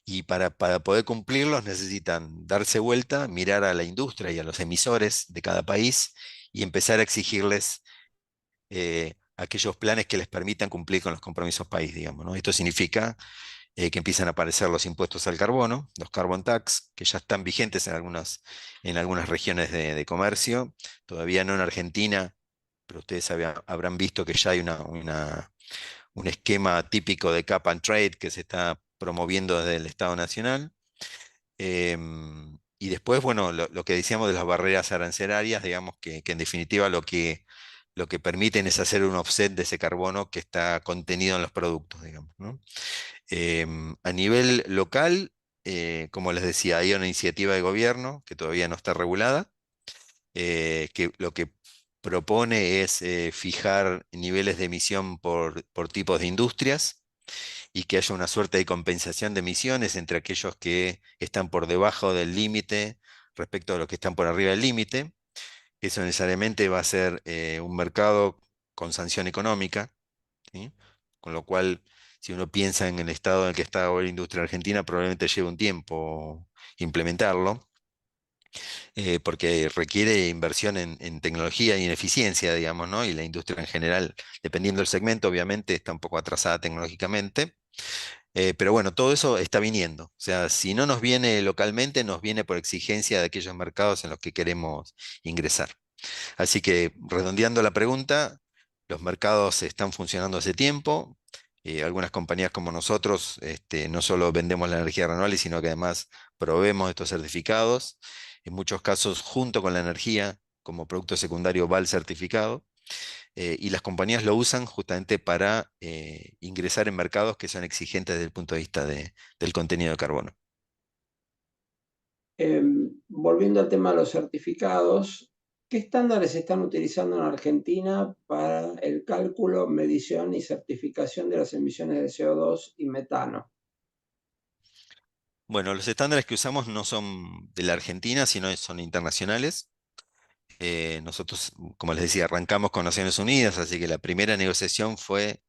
Y para poder cumplirlos necesitan darse vuelta, mirar a la industria y a los emisores de cada país y empezar a exigirles aquellos planes que les permitan cumplir con los compromisos país, digamos, ¿no? Esto significa que empiezan a aparecer los impuestos al carbono, los carbon tax, que ya están vigentes en algunas regiones de comercio, todavía no en Argentina, pero ustedes habrán visto que ya hay un esquema típico de cap and trade que se está promoviendo desde el Estado Nacional. Y después, bueno, lo que decíamos de las barreras arancelarias, digamos que en definitiva lo que permiten es hacer un offset de ese carbono que está contenido en los productos, digamos, ¿no? A nivel local, como les decía, hay una iniciativa de gobierno que todavía no está regulada, que lo que propone es fijar niveles de emisión por tipos de industrias y que haya una suerte de compensación de emisiones entre aquellos que están por debajo del límite respecto a los que están por arriba del límite. Eso necesariamente va a ser un mercado con sanción económica, ¿sí? Con lo cual, si uno piensa en el estado en el que está hoy la industria argentina, probablemente lleve un tiempo implementarlo, porque requiere inversión en tecnología y en eficiencia, digamos, ¿no? Y la industria en general, dependiendo del segmento, obviamente está un poco atrasada tecnológicamente. Pero bueno, todo eso está viniendo. O sea, si no nos viene localmente, nos viene por exigencia de aquellos mercados en los que queremos ingresar. Así que, redondeando la pregunta, los mercados están funcionando hace tiempo. Algunas compañías como nosotros no solo vendemos la energía renovable, sino que además proveemos estos certificados. En muchos casos, junto con la energía, como producto secundario, va el certificado. Y las compañías lo usan justamente para ingresar en mercados que son exigentes desde el punto de vista del contenido de carbono. Volviendo al tema de los certificados, ¿qué estándares se están utilizando en Argentina para el cálculo, medición y certificación de las emisiones de CO2 y metano? Bueno, los estándares que usamos no son de la Argentina, sino son internacionales. Nosotros, como les decía, arrancamos con Naciones Unidas, así que la primera negociación fue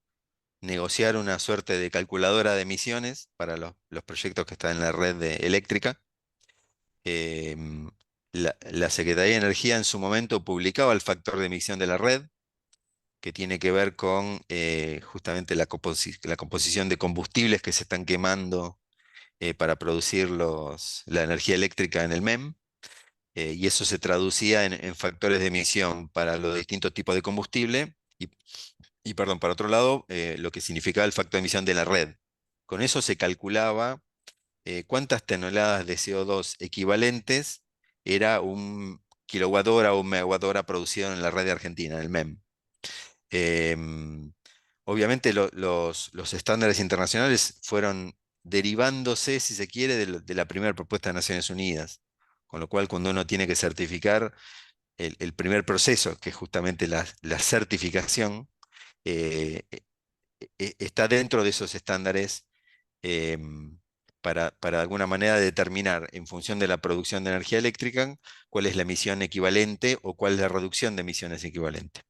negociar una suerte de calculadora de emisiones para los proyectos que están en la red eléctrica. Em, la Secretaría de Energía en su momento publicaba el factor de emisión de la red, que tiene que ver con justamente la composición de combustibles que se están quemando para producir la energía eléctrica en el MEM. Y eso se traducía en factores de emisión para los distintos tipos de combustible y, perdón, para otro lado, lo que significaba el factor de emisión de la red. Con eso se calculaba cuántas toneladas de CO2 equivalentes era un kilowatt hora o un megawatt hora producido en la red de Argentina, en el MEM. Em, Obviamente los estándares internacionales fueron derivándose, si se quiere, de la primera propuesta de Naciones Unidas. Con lo cual, cuando uno tiene que certificar el primer proceso, que es justamente la certificación, eh, está dentro de esos estándares para de alguna manera determinar, en función de la producción de energía eléctrica, cuál es la emisión equivalente o cuál es la reducción de emisiones equivalente.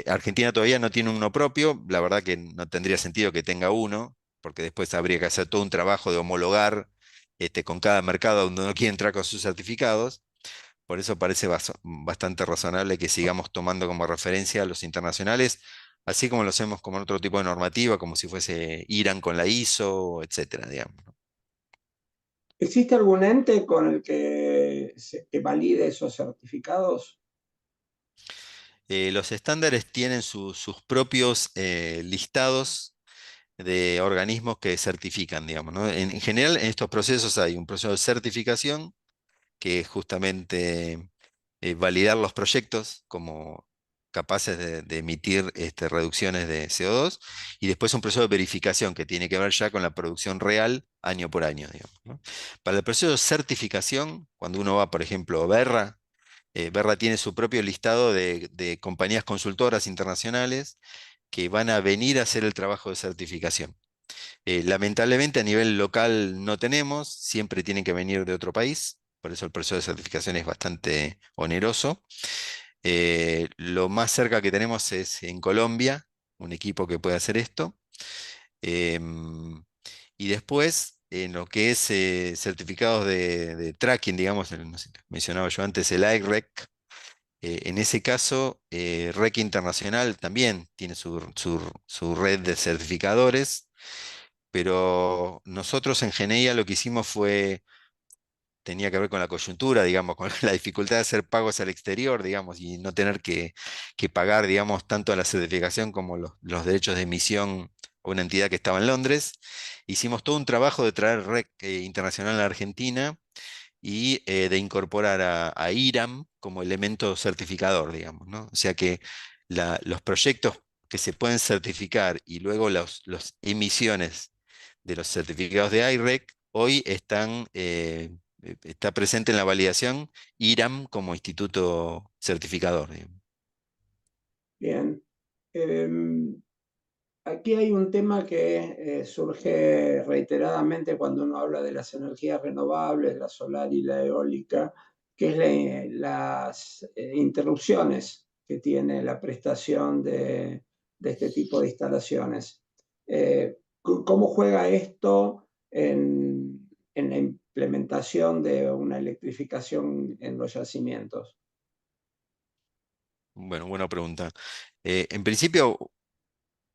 Argentina todavía no tiene uno propio, la verdad que no tendría sentido que tenga uno, porque después habría que hacer todo un trabajo de homologar con cada mercado donde uno quiere entrar con sus certificados. Por eso parece bastante razonable que sigamos tomando como referencia a los internacionales, así como lo hacemos con otro tipo de normativa, como si fuese Irán con la ISO, etcétera, digamos, ¿no? ¿Existe algún ente con el que valide esos certificados? Los estándares tienen sus propios listados de organismos que certifican, digamos, ¿no? En general, en estos procesos hay un proceso de certificación, que es justamente validar los proyectos como capaces de emitir reducciones de CO2, y después un proceso de verificación que tiene que ver ya con la producción real año por año, digamos, ¿no? Para el proceso de certificación, cuando uno va, por ejemplo, a Berra tiene su propio listado de compañías consultoras internacionales que van a venir a hacer el trabajo de certificación. Lamentablemente a nivel local no tenemos, siempre tienen que venir de otro país, por eso el proceso de certificación es bastante oneroso. Lo más cerca que tenemos es en Colombia, un equipo que puede hacer esto. Em, y después, en lo que es certificados de tracking, digamos, no sé, mencionaba yo antes el iREC. En ese caso, REC Internacional también tiene su red de certificadores, pero nosotros en Geneia lo que hicimos tenía que ver con la coyuntura, digamos, con la dificultad de hacer pagos al exterior, digamos, y no tener que pagar, digamos, tanto a la certificación como los derechos de emisión a una entidad que estaba en Londres. Hicimos todo un trabajo de traer REC internacional a la Argentina y de incorporar a IRAM como elemento certificador, digamos, ¿no? O sea que los proyectos que se pueden certificar y luego las emisiones de los certificados de IREC hoy está presente en la validación IRAM como instituto certificador, digamos. Bien. Em, Aquí hay un tema que surge reiteradamente cuando uno habla de las energías renovables, la solar y la eólica, que es las interrupciones que tiene la prestación de este tipo de instalaciones. ¿Cómo juega esto en la implementación de una electrificación en los yacimientos? Bueno, buena pregunta. En principio,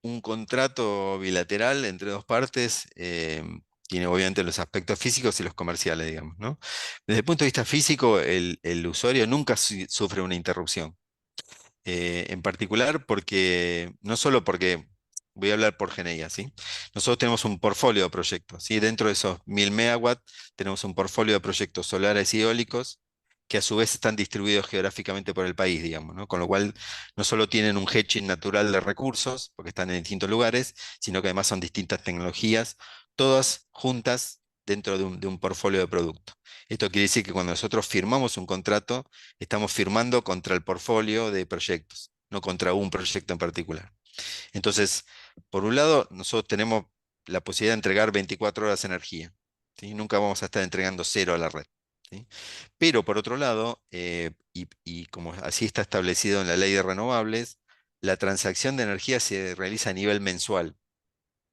un contrato bilateral entre dos partes tiene obviamente los aspectos físicos y los comerciales, digamos, ¿no? Desde el punto de vista físico, el usuario nunca sufre una interrupción. En particular porque, no solo porque, voy a hablar por Geneia, ¿sí? Nosotros tenemos un portfolio de proyectos, ¿sí? Dentro de esos 1000 megawatts tenemos un portfolio de proyectos solares y eólicos que a su vez están distribuidos geográficamente por el país, digamos, ¿no? Con lo cual no solo tienen un hedging natural de recursos, porque están en distintos lugares, sino que además son distintas tecnologías, todas juntas dentro de un portfolio de productos. Esto quiere decir que cuando nosotros firmamos un contrato, estamos firmando contra el portfolio de proyectos, no contra un proyecto en particular. Entonces, por un lado, nosotros tenemos la posibilidad de entregar 24 horas de energía, ¿sí? Nunca vamos a estar entregando cero a la red, ¿sí? Pero por otro lado, y como así está establecido en la ley de renovables, la transacción de energía se realiza a nivel mensual,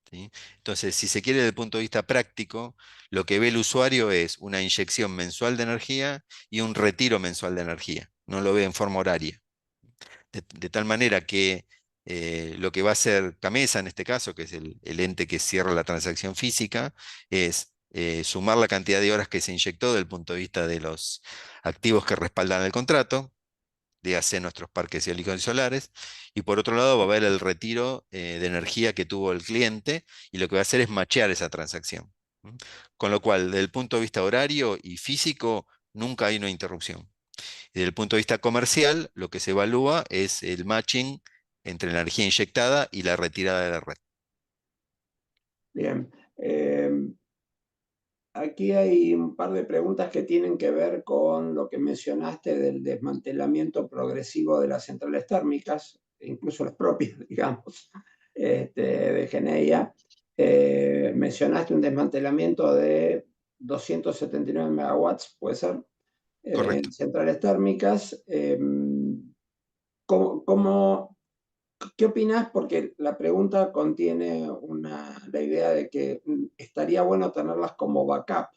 ¿sí? Entonces, si se quiere desde el punto de vista práctico, lo que ve el usuario es una inyección mensual de energía y un retiro mensual de energía. No lo ve en forma horaria. De tal manera que Lo que va a hacer Camesa en este caso, que es el ente que cierra la transacción física, es sumar la cantidad de horas que se inyectó desde el punto de vista de los activos que respaldan el contrato, dígase nuestros parques eólicos y solares, y por otro lado va a haber el retiro de energía que tuvo el cliente, y lo que va a hacer es machear esa transacción. ¿M? Con lo cual, desde el punto de vista horario y físico, nunca hay una interrupción. Y desde el punto de vista comercial, lo que se evalúa es el matching entre la energía inyectada y la retirada de la red. Bien. Aquí hay un par de preguntas que tienen que ver con lo que mencionaste del desmantelamiento progresivo de las centrales térmicas, incluso las propias, digamos, de Geneia. Mencionaste un desmantelamiento de 279 megawatts, puede ser, Correcto. en centrales térmicas. ¿Cómo, ¿Qué opinas? Porque la pregunta contiene la idea de que estaría bueno tenerlas como backup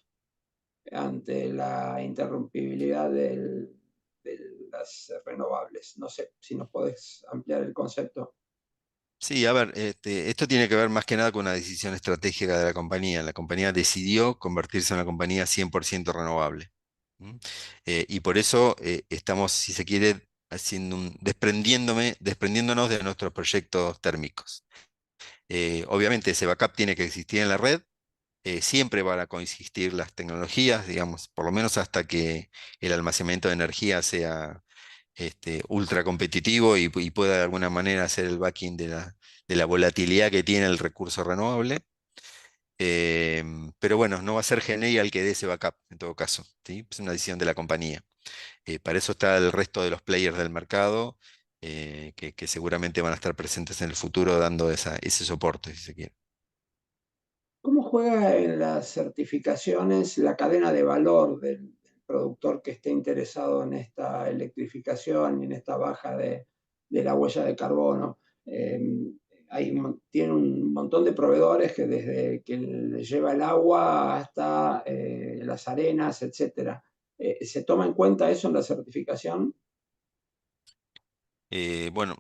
ante la interrumpibilidad de las renovables. No sé si nos podés ampliar el concepto. Sí, a ver, esto tiene que ver más que nada con una decisión estratégica de la compañía. La compañía decidió convertirse en una compañía 100% renovable. ¿M? Y por eso estamos, si se quiere, desprendiéndonos de nuestros proyectos térmicos. Obviamente ese backup tiene que existir en la red, siempre van a coexistir las tecnologías, digamos, por lo menos hasta que el almacenamiento de energía sea ultra competitivo y pueda de alguna manera hacer el backing de la volatilidad que tiene el recurso renovable. Pero bueno, no va a ser Genei el que dé ese backup, en todo caso, ¿sí? Es una decisión de la compañía. Para eso está el resto de los players del mercado, que seguramente van a estar presentes en el futuro dando ese soporte, si se quiere. ¿Cómo juega en las certificaciones la cadena de valor del productor que esté interesado en esta electrificación y en esta baja de la huella de carbono? Eh, Tiene un montón de proveedores que desde que le lleva el agua hasta las arenas, etcétera. ¿Se toma en cuenta eso en la certificación? Bueno,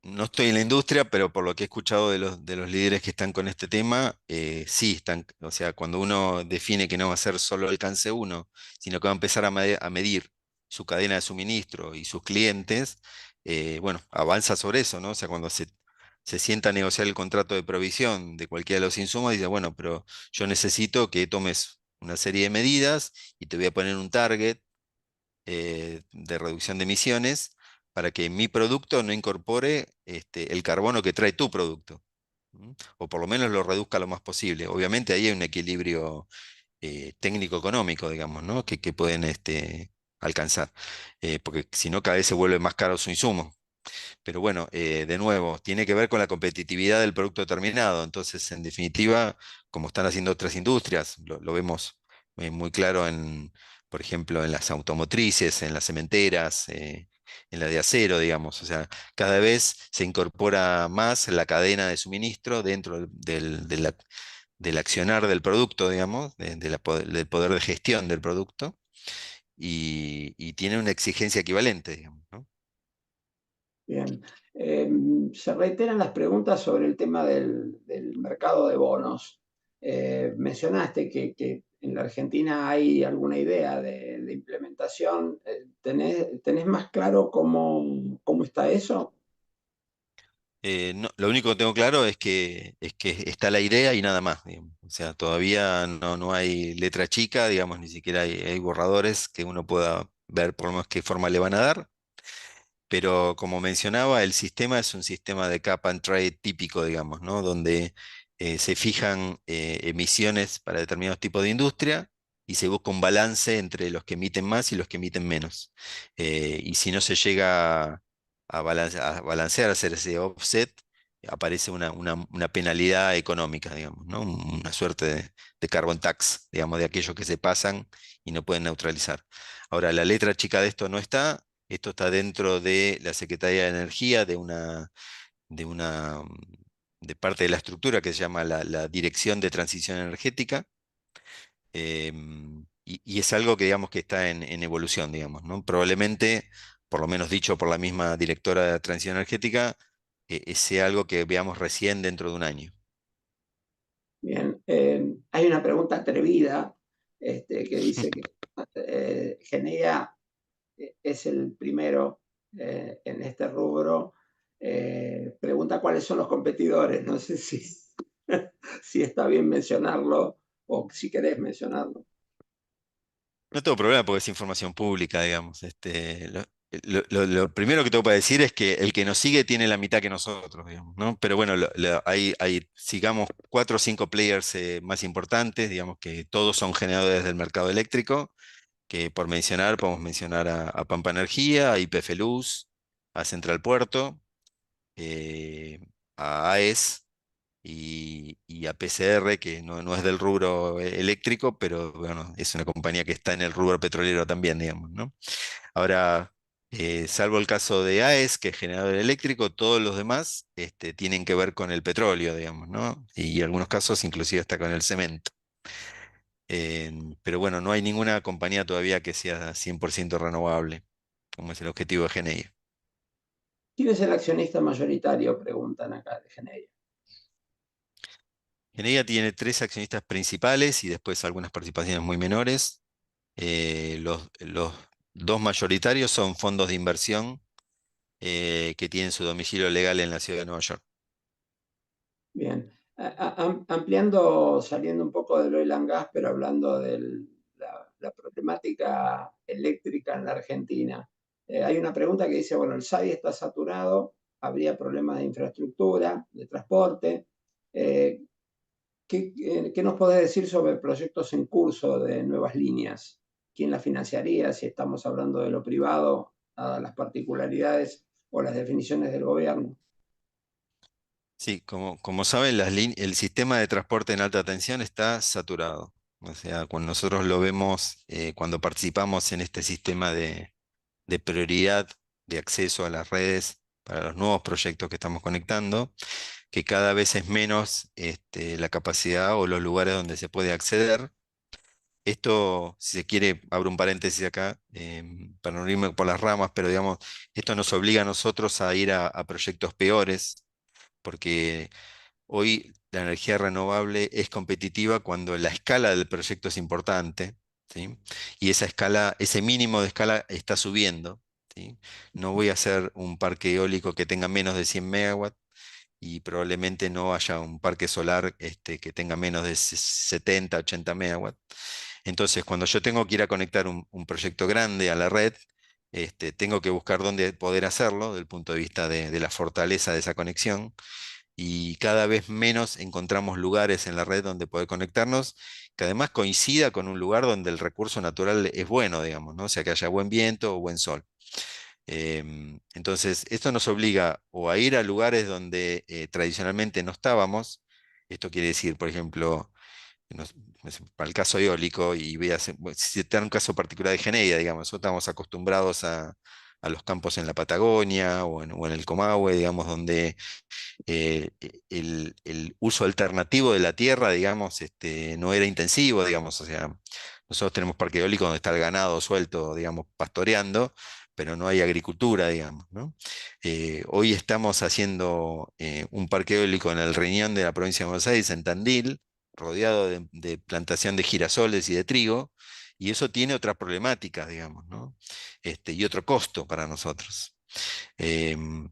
no estoy en la industria, pero por lo que he escuchado de los líderes que están con este tema, sí están, o sea, cuando uno define que no va a ser solo alcance uno, sino que va a empezar a medir su cadena de suministro y sus clientes, bueno, avanza sobre eso, ¿no? O sea, cuando se sienta a negociar el contrato de provisión de cualquiera de los insumos, dice, bueno, pero yo necesito que tomes una serie de medidas y te voy a poner un target de reducción de emisiones para que mi producto no incorpore el carbono que trae tu producto. ¿M? O por lo menos lo reduzca lo más posible. Obviamente ahí hay un equilibrio técnico-económico, digamos, ¿no? Que pueden alcanzar. Porque si no, cada vez se vuelve más caro su insumo. Pero bueno, de nuevo, tiene que ver con la competitividad del producto terminado. Entonces, en definitiva, como están haciendo otras industrias, lo vemos muy claro por ejemplo, en las automotrices, en las cementeras, en la de acero, digamos. O sea, cada vez se incorpora más la cadena de suministro dentro del accionar del producto, digamos, del poder de gestión del producto, y tiene una exigencia equivalente, digamos, ¿no? Bien. Se reiteran las preguntas sobre el tema del mercado de bonos. Mencionaste que en la Argentina hay alguna idea de implementación. ¿Tenés más claro cómo está eso? Lo único que tengo claro es que está la idea y nada más, digamos. O sea, todavía no hay letra chica, digamos, ni siquiera hay borradores que uno pueda ver por lo menos qué forma le van a dar. Pero como mencionaba, el sistema es un sistema de cap and trade típico, digamos, ¿no? Donde se fijan emisiones para determinados tipos de industria y se busca un balance entre los que emiten más y los que emiten menos. Y si no se llega a balancear, a hacer ese offset, aparece una penalidad económica, digamos, ¿no? Una suerte de carbon tax, digamos, de aquellos que se pasan y no pueden neutralizar. Ahora, la letra chica de esto no está. Esto está dentro de la Secretaría de Energía, de una, de parte de la estructura que se llama la Dirección de Transición Energética, y es algo que digamos que está en evolución, digamos, ¿no? Probablemente, por lo menos dicho por la misma directora de Transición Energética, sea algo que veamos recién dentro de un año. Bien, hay una pregunta atrevida que dice que Genea es el primero en este rubro. Pregunta cuáles son los competidores. No sé si, si está bien mencionarlo o si querés mencionarlo. No tengo problema porque es información pública, digamos. Lo primero que tengo para decir es que el que nos sigue tiene la mitad que nosotros, digamos, ¿no? Pero bueno, sigamos 4 o 5 players más importantes, digamos que todos son generadores del mercado eléctrico, que por mencionar, podemos mencionar a Pampa Energía, a YPF Luz, a Central Puerto, a AES y a PCR, que no es del rubro eléctrico, pero bueno, es una compañía que está en el rubro petrolero también, digamos, ¿no? Ahora, salvo el caso de AES, que es generador eléctrico, todos los demás tienen que ver con el petróleo, digamos, ¿no? Y en algunos casos inclusive hasta con el cemento. Pero bueno, no hay ninguna compañía todavía que sea 100% renovable, como es el objetivo de GNI. ¿Quién es el accionista mayoritario? Preguntan acá de Genea. GNI tiene 3 accionistas principales y después algunas participaciones muy menores. Los 2 mayoritarios son fondos de inversión que tienen su domicilio legal en la ciudad de Nueva York. Bien, ampliando, saliendo un poco del oil and gas, pero hablando de la problemática eléctrica en la Argentina. Hay una pregunta que dice, bueno, el SAI está saturado, habría problemas de infraestructura, de transporte. Eh, ¿Qué nos podés decir sobre proyectos en curso de nuevas líneas? ¿Quién las financiaría? Si estamos hablando de lo privado, dadas las particularidades o las definiciones del gobierno. Sí, como saben, el sistema de transporte en alta tensión está saturado. O sea, cuando nosotros lo vemos, cuando participamos en este sistema de prioridad de acceso a las redes para los nuevos proyectos que estamos conectando, que cada vez es menos la capacidad o los lugares donde se puede acceder. Esto, si se quiere, abro un paréntesis acá, para no irme por las ramas, pero digamos, esto nos obliga a nosotros a ir a proyectos peores, porque hoy la energía renovable es competitiva cuando la escala del proyecto es importante, ¿sí? Y esa escala, ese mínimo de escala está subiendo, ¿sí? No voy a hacer un parque eólico que tenga menos de 100 megawatts y probablemente no haya un parque solar que tenga menos de 70, 80 megawatts. Entonces, cuando yo tengo que ir a conectar un proyecto grande a la red, tengo que buscar dónde poder hacerlo desde el punto de vista de la fortaleza de esa conexión y cada vez menos encontramos lugares en la red donde poder conectarnos, que además coincida con un lugar donde el recurso natural es bueno, digamos, ¿no? O sea, que haya buen viento o buen sol. Entonces, esto nos obliga o a ir a lugares donde tradicionalmente no estábamos. Esto quiere decir, por ejemplo, para el caso eólico, y voy a citar un caso particular de Geneia, digamos, nosotros estamos acostumbrados a los campos en la Patagonia o en el Comahue, digamos, donde el uso alternativo de la tierra, digamos, no era intensivo, digamos, o sea, nosotros tenemos parque eólico donde está el ganado suelto, digamos, pastoreando, pero no hay agricultura, digamos, ¿no? Hoy estamos haciendo un parque eólico en el riñón de la provincia de Buenos Aires, en Tandil, rodeado de plantación de girasoles y de trigo, y eso tiene otras problemáticas, digamos, ¿no? Y otro costo para nosotros. Em,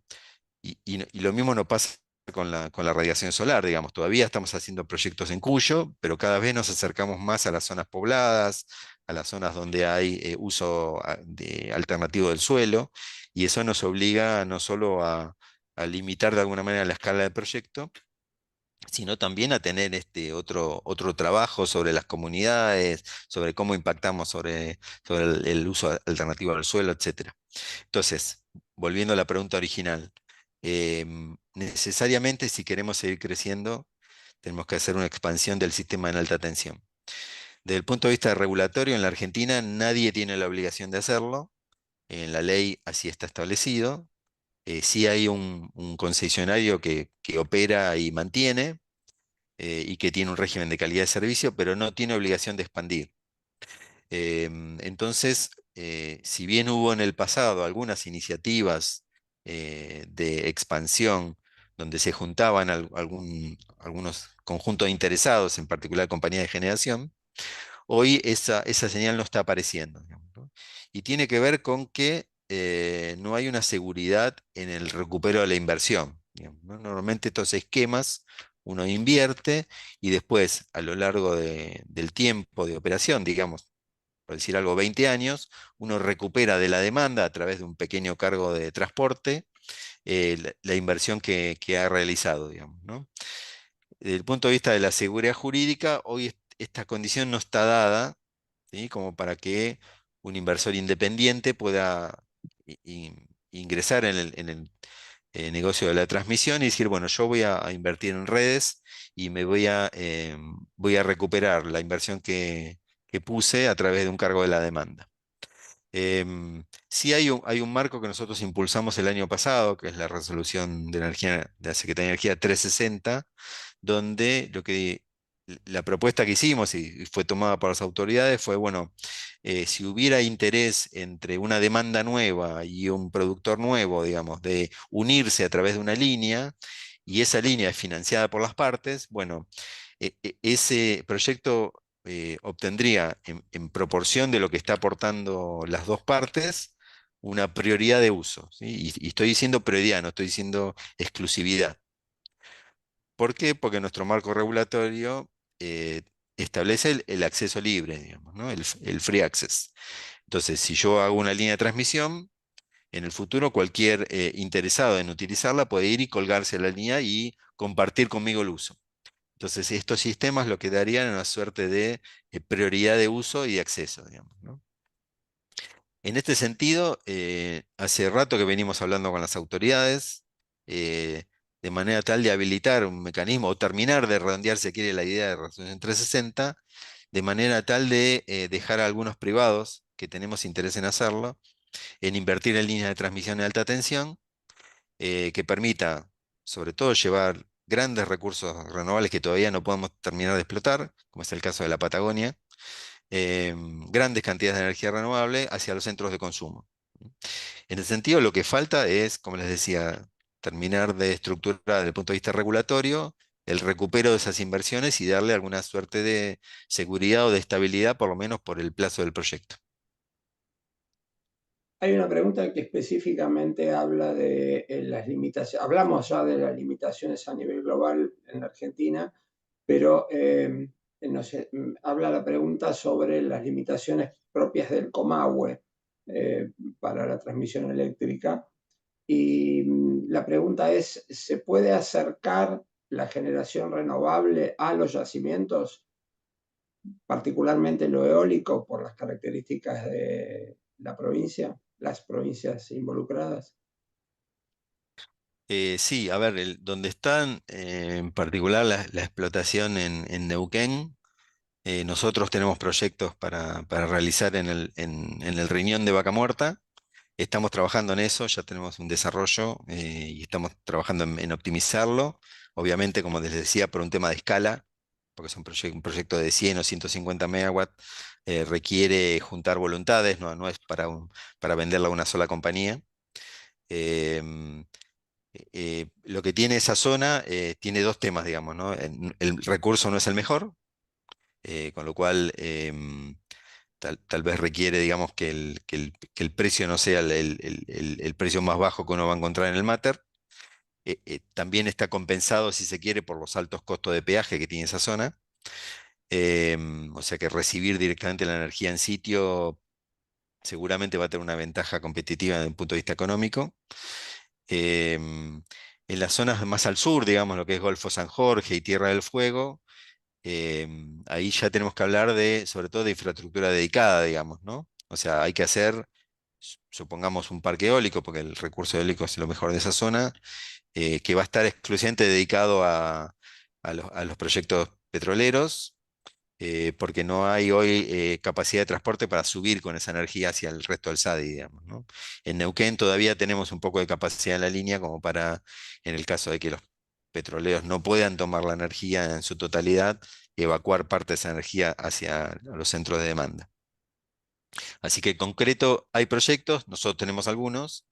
y lo mismo no pasa con la radiación solar, digamos. Todavía estamos haciendo proyectos en Cuyo, pero cada vez nos acercamos más a las zonas pobladas, a las zonas donde hay uso alternativo del suelo, y eso nos obliga no solo a limitar de alguna manera la escala del proyecto, sino también a tener otro trabajo sobre las comunidades, sobre cómo impactamos sobre el uso alternativo del suelo, etcétera. Entonces, volviendo a la pregunta original, necesariamente si queremos seguir creciendo, tenemos que hacer una expansión del sistema en alta tensión. Desde el punto de vista regulatorio, en la Argentina nadie tiene la obligación de hacerlo, en la ley así está establecido. Sí hay un concesionario que opera y mantiene y que tiene un régimen de calidad de servicio, pero no tiene obligación de expandir. Entonces, si bien hubo en el pasado algunas iniciativas de expansión donde se juntaban algunos conjuntos de interesados, en particular compañías de generación. Hoy esa señal no está apareciendo, digamos, ¿no? Y tiene que ver con que no hay una seguridad en el recupero de la inversión, digamos, ¿no? Normalmente estos esquemas uno invierte y después a lo largo del tiempo de operación, digamos, por decir algo, 20 años, uno recupera de la demanda a través de un pequeño cargo de transporte la inversión que ha realizado, digamos, ¿no? Desde el punto de vista de la seguridad jurídica, hoy esta condición no está dada, ¿sí? Como para que un inversor independiente pueda ingresar en el negocio de la transmisión y decir, bueno, yo voy a invertir en redes y voy a recuperar la inversión que puse a través de un cargo de la demanda. Sí hay un marco que nosotros impulsamos el año pasado, que es la resolución de energía de la Secretaría de Energía 360, donde la propuesta que hicimos y fue tomada por las autoridades fue, bueno, si hubiera interés entre una demanda nueva y un productor nuevo, digamos, de unirse a través de una línea, y esa línea es financiada por las partes, bueno, ese proyecto obtendría en proporción de lo que está aportando las dos partes una prioridad de uso, ¿sí? Y estoy diciendo prioridad, no estoy diciendo exclusividad. ¿Por qué? Porque nuestro marco regulatorio eh, establece el acceso libre, digamos, ¿no? El free access. Entonces, si yo hago una línea de transmisión, en el futuro cualquier interesado en utilizarla puede ir y colgarse a la línea y compartir conmigo el uso. Entonces, estos sistemas lo que darían una suerte de prioridad de uso y de acceso, digamos, ¿no? En este sentido, hace rato que venimos hablando con las autoridades, eh, de manera tal de habilitar un mecanismo o terminar de redondear, si quiere, la idea de resolución 360, de manera tal de dejar a algunos privados que tenemos interés en hacerlo, en invertir en líneas de transmisión de alta tensión, que permita, sobre todo, llevar grandes recursos renovables que todavía no podemos terminar de explotar, como es el caso de la Patagonia, grandes cantidades de energía renovable hacia los centros de consumo. En ese sentido, lo que falta es, como les decía, terminar de estructurar desde el punto de vista regulatorio el recupero de esas inversiones y darle alguna suerte de seguridad o de estabilidad, por lo menos por el plazo del proyecto. Hay una pregunta que específicamente habla de las limitaciones. Hablamos ya de las limitaciones a nivel global en Argentina, pero habla la pregunta sobre las limitaciones propias del Comahue eh, para la transmisión eléctrica. Y la pregunta es, ¿se puede acercar la generación renovable a los yacimientos, particularmente lo eólico, por las características de la provincia, las provincias involucradas? Sí, a ver, donde están en particular la explotación en Neuquén, nosotros tenemos proyectos para realizar en el riñón de Vaca Muerta. Estamos trabajando en eso, ya tenemos un desarrollo y estamos trabajando en optimizarlo. Obviamente, como les decía, por un tema de escala, porque es un proyecto de 100 o 150 megawatts, requiere juntar voluntades, no es para venderla a una sola compañía. Em, lo que tiene esa zona tiene dos temas, digamos, ¿no? El recurso no es el mejor, con lo cual tal vez requiere, digamos, que el precio no sea el precio más bajo que uno va a encontrar en el Mater. También está compensado, si se quiere, por los altos costos de peaje que tiene esa zona. O sea que recibir directamente la energía en sitio seguramente va a tener una ventaja competitiva desde un punto de vista económico. Em, en las zonas más al sur, digamos, lo que es Golfo San Jorge y Tierra del Fuego, ahí ya tenemos que hablar sobre todo de infraestructura dedicada, digamos, ¿no? O sea, hay que hacer, supongamos, un parque eólico, porque el recurso eólico es lo mejor de esa zona, que va a estar exclusivamente dedicado a los proyectos petroleros, porque no hay hoy capacidad de transporte para subir con esa energía hacia el resto del SADI, digamos, ¿no? En Neuquén todavía tenemos un poco de capacidad en la línea como para, en el caso de que los petroleros no puedan tomar la energía en su totalidad, evacuar parte de esa energía hacia los centros de demanda. Así que en concreto hay proyectos, nosotros tenemos algunos.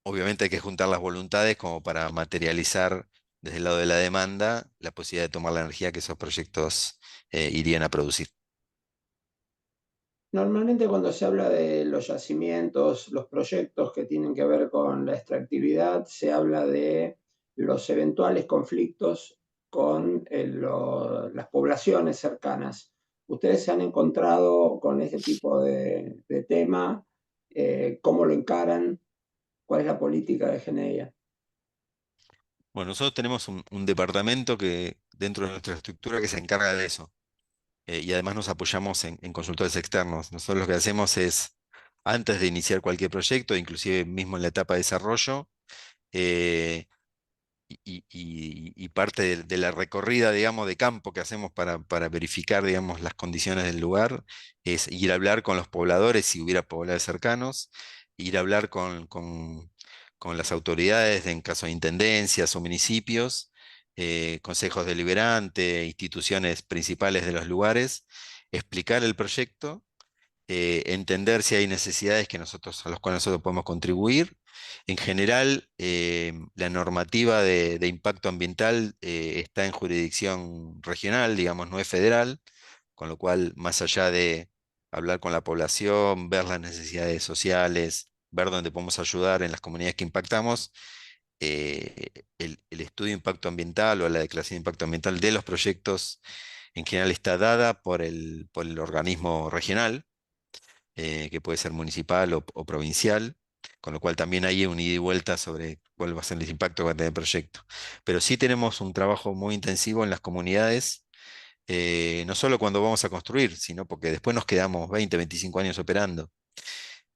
obviamente hay que juntar las voluntades como para materializar desde el lado de la demanda la posibilidad de tomar la energía que esos proyectos irían a producir. Normalmente cuando se habla de los yacimientos, los proyectos que tienen que ver con la extractividad, se habla de los eventuales conflictos con las poblaciones cercanas. ¿Ustedes se han encontrado con ese tipo de tema? ¿Cómo lo encaran? ¿Cuál es la política de Geneia? Bueno, nosotros tenemos un departamento que dentro de nuestra estructura que se encarga de eso. Y además nos apoyamos en consultores externos. Nosotros lo que hacemos es, antes de iniciar cualquier proyecto, inclusive mismo en la etapa de desarrollo, eh, y parte de la recorrida, digamos, de campo que hacemos para verificar, digamos, las condiciones del lugar, es ir a hablar con los pobladores, si hubiera pobladores cercanos, ir a hablar con las autoridades, en caso de intendencias o municipios, consejos deliberantes, instituciones principales de los lugares, explicar el proyecto, entender si hay necesidades a las cuales nosotros podemos contribuir. En general, la normativa de impacto ambiental está en jurisdicción regional, digamos, no es federal, con lo cual, más allá de hablar con la población, ver las necesidades sociales, ver dónde podemos ayudar en las comunidades que impactamos, el estudio de impacto ambiental o la declaración de impacto ambiental de los proyectos en general está dada por el organismo regional, que puede ser municipal o provincial, con lo cual también hay un ida y vuelta sobre cuál va a ser el impacto que va a tener el proyecto. Pero sí tenemos un trabajo muy intensivo en las comunidades, no solo cuando vamos a construir, sino porque después nos quedamos 20, 25 años operando.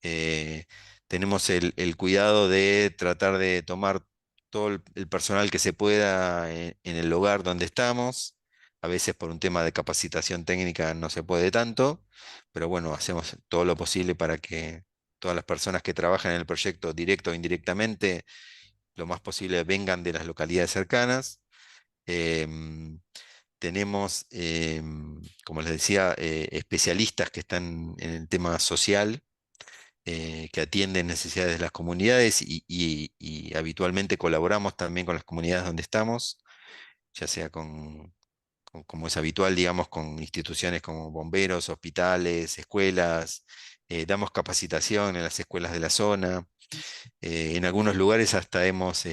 eh, Tenemos el cuidado de tratar de tomar todo el personal que se pueda en el lugar donde estamos. A veces por un tema de capacitación técnica no se puede tanto, pero bueno, hacemos todo lo posible para que todas las personas que trabajan en el proyecto, directo o indirectamente, lo más posible vengan de las localidades cercanas. Em, Tenemos, como les decía, especialistas que están en el tema social, que atienden necesidades de las comunidades y habitualmente colaboramos también con las comunidades donde estamos, ya sea como es habitual, digamos, con instituciones como bomberos, hospitales, escuelas, damos capacitación en las escuelas de la zona, en algunos lugares hasta hemos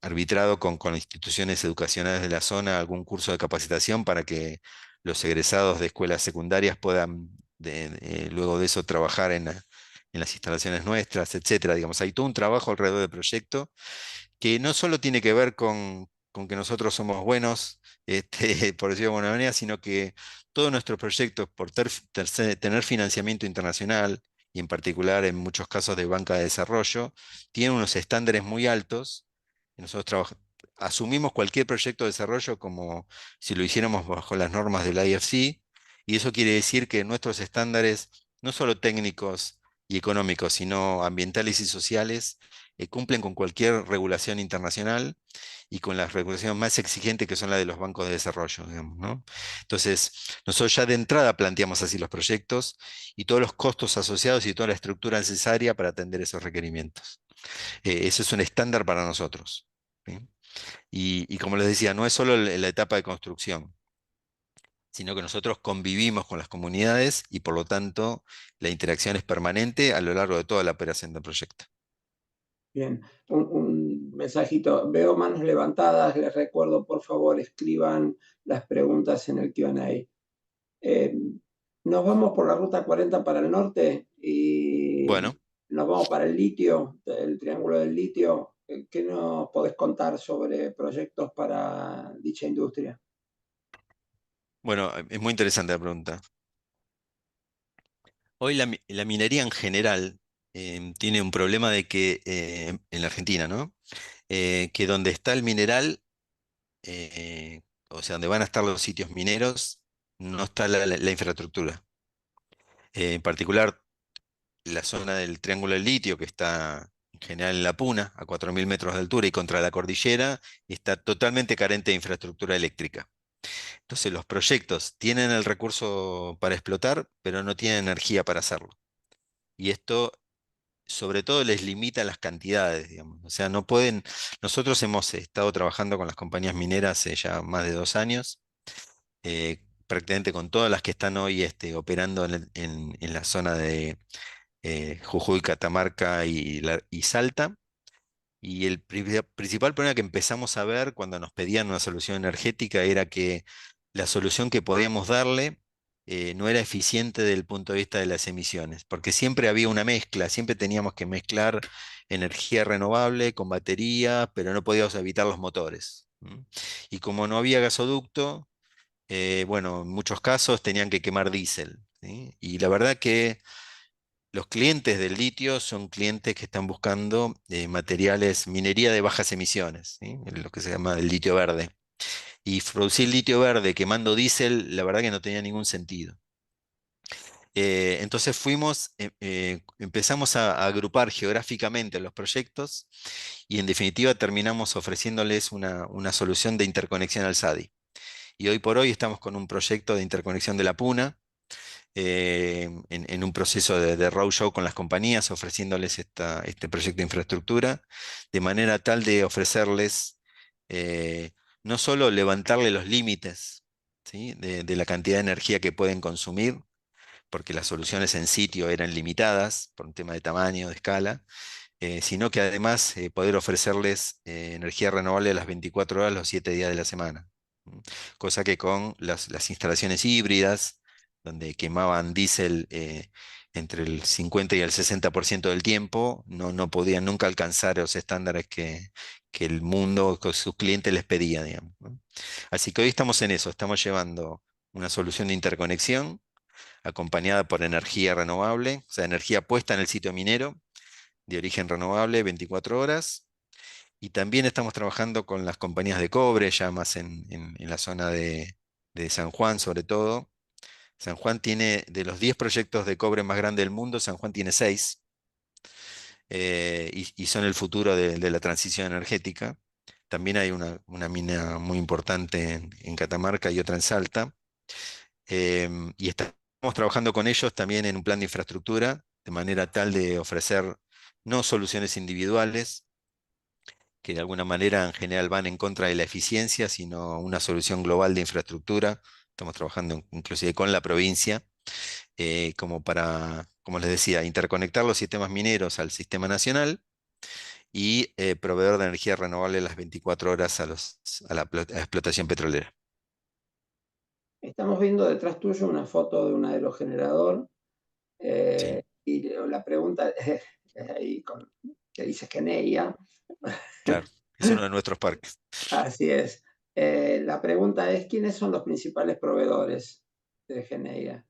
arbitrado con instituciones educacionales de la zona algún curso de capacitación para que los egresados de escuelas secundarias puedan luego de eso trabajar en las instalaciones nuestras, etcétera. Digamos, hay todo un trabajo alrededor del proyecto que no solo tiene que ver con que nosotros somos buenos, por decirlo de alguna manera, sino que todos nuestros proyectos, por tener financiamiento internacional, y en particular en muchos casos de banca de desarrollo, tienen unos estándares muy altos. Y nosotros asumimos cualquier proyecto de desarrollo como si lo hiciéramos bajo las normas del IFC, y eso quiere decir que nuestros estándares, no solo técnicos y económicos, sino ambientales y sociales, cumplen con cualquier regulación internacional y con las regulaciones más exigentes que son las de los bancos de desarrollo, digamos, ¿no? Entonces, nosotros ya de entrada planteamos así los proyectos y todos los costos asociados y toda la estructura necesaria para atender esos requerimientos. Eso es un estándar para nosotros, ¿sí? Y como les decía, no es solo la etapa de construcción, sino que nosotros convivimos con las comunidades y por lo tanto la interacción es permanente a lo largo de toda la operación del proyecto. Bien, un mensajito. Veo manos levantadas. Les recuerdo, por favor, escriban las preguntas en el Q&A. Eh, nos vamos por la ruta 40 para el norte y Bueno. nos vamos para el litio, el triángulo del litio. ¿Qué nos podés contar sobre proyectos para dicha industria? Bueno, es muy interesante la pregunta. Hoy la minería en general tiene un problema de que en la Argentina, ¿no? Que donde está el mineral, o sea, donde van a estar los sitios mineros, no está la infraestructura. En particular, la zona del Triángulo del Litio, que está en general en La Puna, a 4.000 metros de altura y contra la cordillera, está totalmente carente de infraestructura eléctrica. Entonces, los proyectos tienen el recurso para explotar, pero no tienen energía para hacerlo. Y esto sobre todo les limita las cantidades, digamos. O sea, no pueden, nosotros hemos estado trabajando con las compañías mineras hace ya más de 2 años, prácticamente con todas las que están hoy operando en la zona de Jujuy, Catamarca y Salta. Y el principal problema que empezamos a ver cuando nos pedían una solución energética era que la solución que podíamos darle no era eficiente desde el punto de vista de las emisiones, porque siempre había una mezcla, siempre teníamos que mezclar energía renovable con batería, pero no podíamos evitar los motores. Y como no había gasoducto, bueno, en muchos casos tenían que quemar diésel, ¿sí? Y la verdad que los clientes del litio son clientes que están buscando materiales, minería de bajas emisiones, ¿sí? Lo que se llama el litio verde. Y producir litio verde quemando diésel, la verdad que no tenía ningún sentido. Entonces empezamos a agrupar geográficamente los proyectos y en definitiva terminamos ofreciéndoles una solución de interconexión al SADI. Y hoy por hoy estamos con un proyecto de interconexión de la Puna, en un proceso de roadshow con las compañías, ofreciéndoles este proyecto de infraestructura, de manera tal de ofrecerles eh, no solo levantarle los límites, ¿sí? de la cantidad de energía que pueden consumir, porque las soluciones en sitio eran limitadas por un tema de tamaño, de escala, sino que además poder ofrecerles energía renovable a las 24 horas, los 7 días de la semana. ¿Mm? Cosa que con las instalaciones híbridas, donde quemaban diésel entre el 50 y el 60% del tiempo, no podían nunca alcanzar los estándares que el mundo, que sus clientes les pedía, digamos, ¿no? Así que hoy estamos en eso, estamos llevando una solución de interconexión acompañada por energía renovable, o sea, energía puesta en el sitio minero de origen renovable 24 horas. Y también estamos trabajando con las compañías de cobre, ya más en la zona de San Juan sobre todo. San Juan tiene, de los 10 proyectos de cobre más grandes del mundo, San Juan tiene 6, y son el futuro de la transición energética. También hay una mina muy importante en Catamarca y otra en Salta. Y estamos trabajando con ellos también en un plan de infraestructura, de manera tal de ofrecer no soluciones individuales, que de alguna manera en general van en contra de la eficiencia, sino una solución global de infraestructura. Estamos trabajando inclusive con la provincia, como para, como les decía, interconectar los sistemas mineros al sistema nacional y proveedor de energía renovable las 24 horas a la explotación petrolera. Estamos viendo detrás tuyo una foto de un aerogenerador Sí, y la pregunta ahí que dice Geneia. claro, es uno de nuestros parques. Así es. La pregunta es, ¿quiénes son los principales proveedores de Geneia?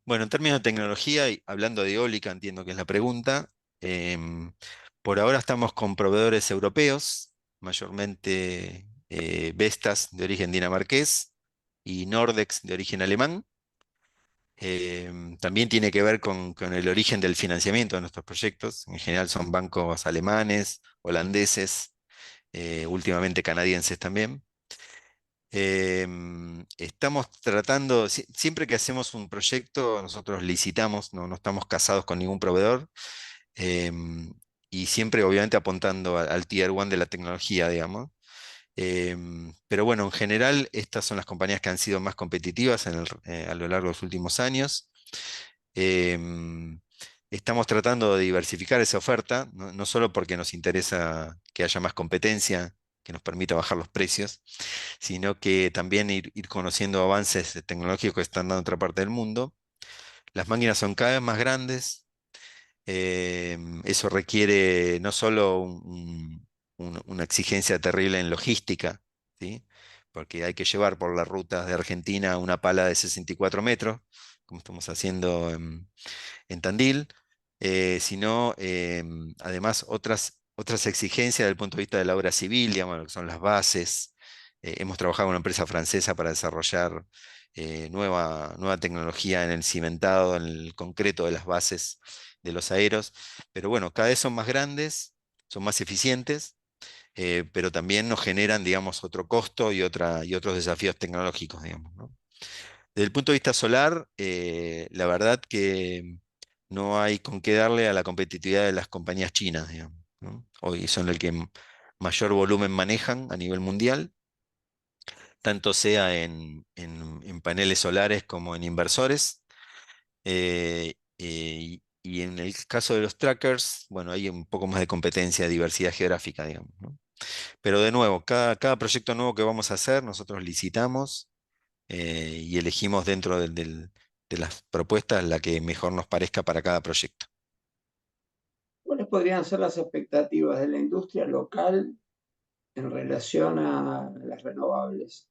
Bueno, en términos de tecnología, y hablando de eólica, entiendo que es la pregunta. em, por ahora estamos con proveedores europeos, mayormente Vestas de origen dinamarqués y Nordex de origen alemán. También tiene que ver con el origen del financiamiento de nuestros proyectos. En general son bancos alemanes, holandeses, últimamente canadienses también. Estamos tratando, siempre que hacemos un proyecto, nosotros licitamos, no estamos casados con ningún proveedor, em, y siempre obviamente apuntando al Tier 1 de la tecnología, digamos. Pero bueno, en general estas son las compañías que han sido más competitivas a lo largo de los últimos años. Em, Estamos tratando de diversificar esa oferta, no solo porque nos interesa que haya más competencia, que nos permita bajar los precios, sino que también ir conociendo avances tecnológicos que están dando en otra parte del mundo. Las máquinas son cada vez más grandes. Eso requiere no solo una exigencia terrible en logística, ¿sí? Porque hay que llevar por las rutas de Argentina una pala de 64 metros, como estamos haciendo en Tandil, sino además otras exigencias desde el punto de vista de la obra civil, digamos, lo que son las bases. Hemos trabajado con una empresa francesa para desarrollar nueva tecnología en el cimentado, en el concreto de las bases de los aeros. Pero bueno, cada vez son más grandes, son más eficientes, pero también nos generan, digamos, otro costo y otros desafíos tecnológicos, digamos, ¿no? Desde el punto de vista solar, la verdad que no hay con qué darle a la competitividad de las compañías chinas, digamos, ¿no? Hoy son el que mayor volumen manejan a nivel mundial, tanto sea en paneles solares como en inversores. Y en el caso de los trackers, bueno, hay un poco más de competencia, diversidad geográfica, digamos, ¿no? Pero de nuevo, cada proyecto nuevo que vamos a hacer, nosotros licitamos y elegimos dentro de las propuestas la que mejor nos parezca para cada proyecto. ¿Cuáles podrían ser las expectativas de la industria local en relación a las renovables?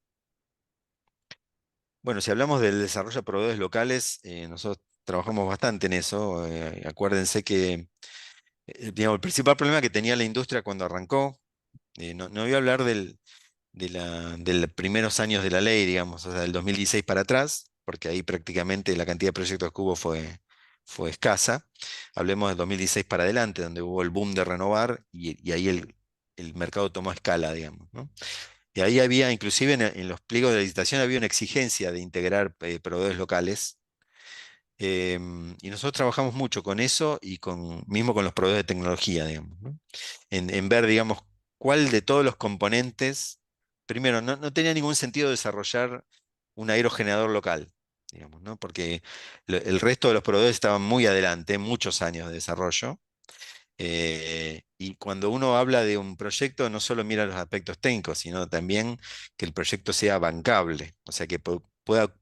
Bueno, si hablamos del desarrollo de proveedores locales, nosotros trabajamos bastante en eso. Acuérdense que, digamos, el principal problema que tenía la industria cuando arrancó, no voy a hablar de los primeros años de la ley, digamos, o sea, del 2016 para atrás, porque ahí prácticamente la cantidad de proyectos que hubo fue escasa. Hablemos del 2016 para adelante, donde hubo el boom de renovar y ahí el mercado tomó escala, digamos, ¿no? Y ahí había, inclusive en los pliegos de licitación, había una exigencia de integrar proveedores locales. Y nosotros trabajamos mucho con eso y mismo con los proveedores de tecnología, digamos, ¿no? En ver, digamos, cuál de todos los componentes, primero, no tenía ningún sentido desarrollar un aerogenerador local, digamos, ¿no? Porque el resto de los proveedores estaban muy adelante, muchos años de desarrollo. Y cuando uno habla de un proyecto, no solo mira los aspectos técnicos, sino también que el proyecto sea bancable, o sea, que pueda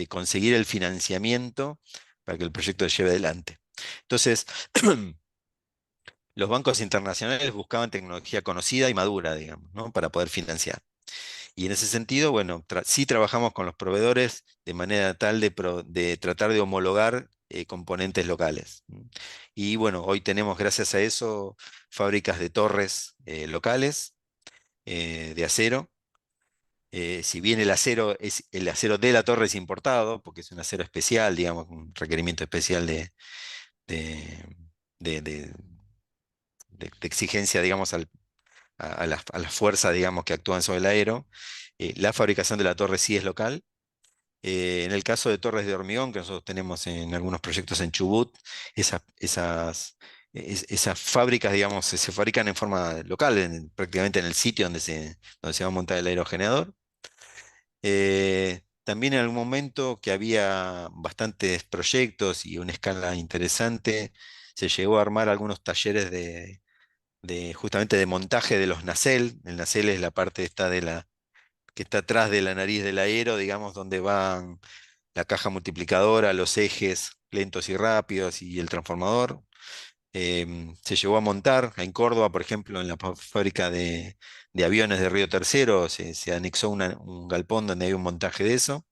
conseguir el financiamiento para que el proyecto se lleve adelante. Entonces, los bancos internacionales buscaban tecnología conocida y madura, digamos, ¿no? Para poder financiar. Y en ese sentido, bueno, sí trabajamos con los proveedores de manera tal de tratar de homologar componentes locales. Y bueno, hoy tenemos, gracias a eso, fábricas de torres locales de acero. Si bien el acero de la torre es importado, porque es un acero especial, digamos, un requerimiento especial de, de- de- de exigencia, digamos, a las fuerzas, digamos, que actúan sobre el aero. La fabricación de la torre sí es local. En el caso de torres de hormigón, que nosotros tenemos en algunos proyectos en Chubut, esas fábricas, digamos, se fabrican en forma local, prácticamente en el sitio donde se va a montar el aerogenerador. También en algún momento que había bastantes proyectos y una escala interesante, se llegó a armar algunos talleres justamente de montaje de los nacelle. El nacelle es la parte esta que está atrás de la nariz del aero, digamos, donde van la caja multiplicadora, los ejes lentos y rápidos y el transformador. Se llevó a montar en Córdoba, por ejemplo, en la fábrica de aviones de Río Tercero, se anexó un galpón donde hay un montaje de eso.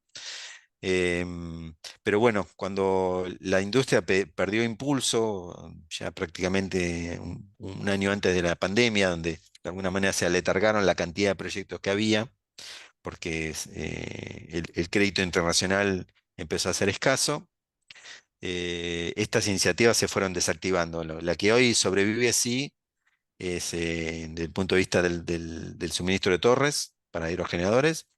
Pero bueno, cuando la industria perdió impulso, ya prácticamente un año antes de la pandemia, donde de alguna manera se aletargaron la cantidad de proyectos que había, porque el crédito internacional empezó a ser escaso, estas iniciativas se fueron desactivando. La que hoy sobrevive sí es desde el punto de vista del suministro de torres para aerogeneradores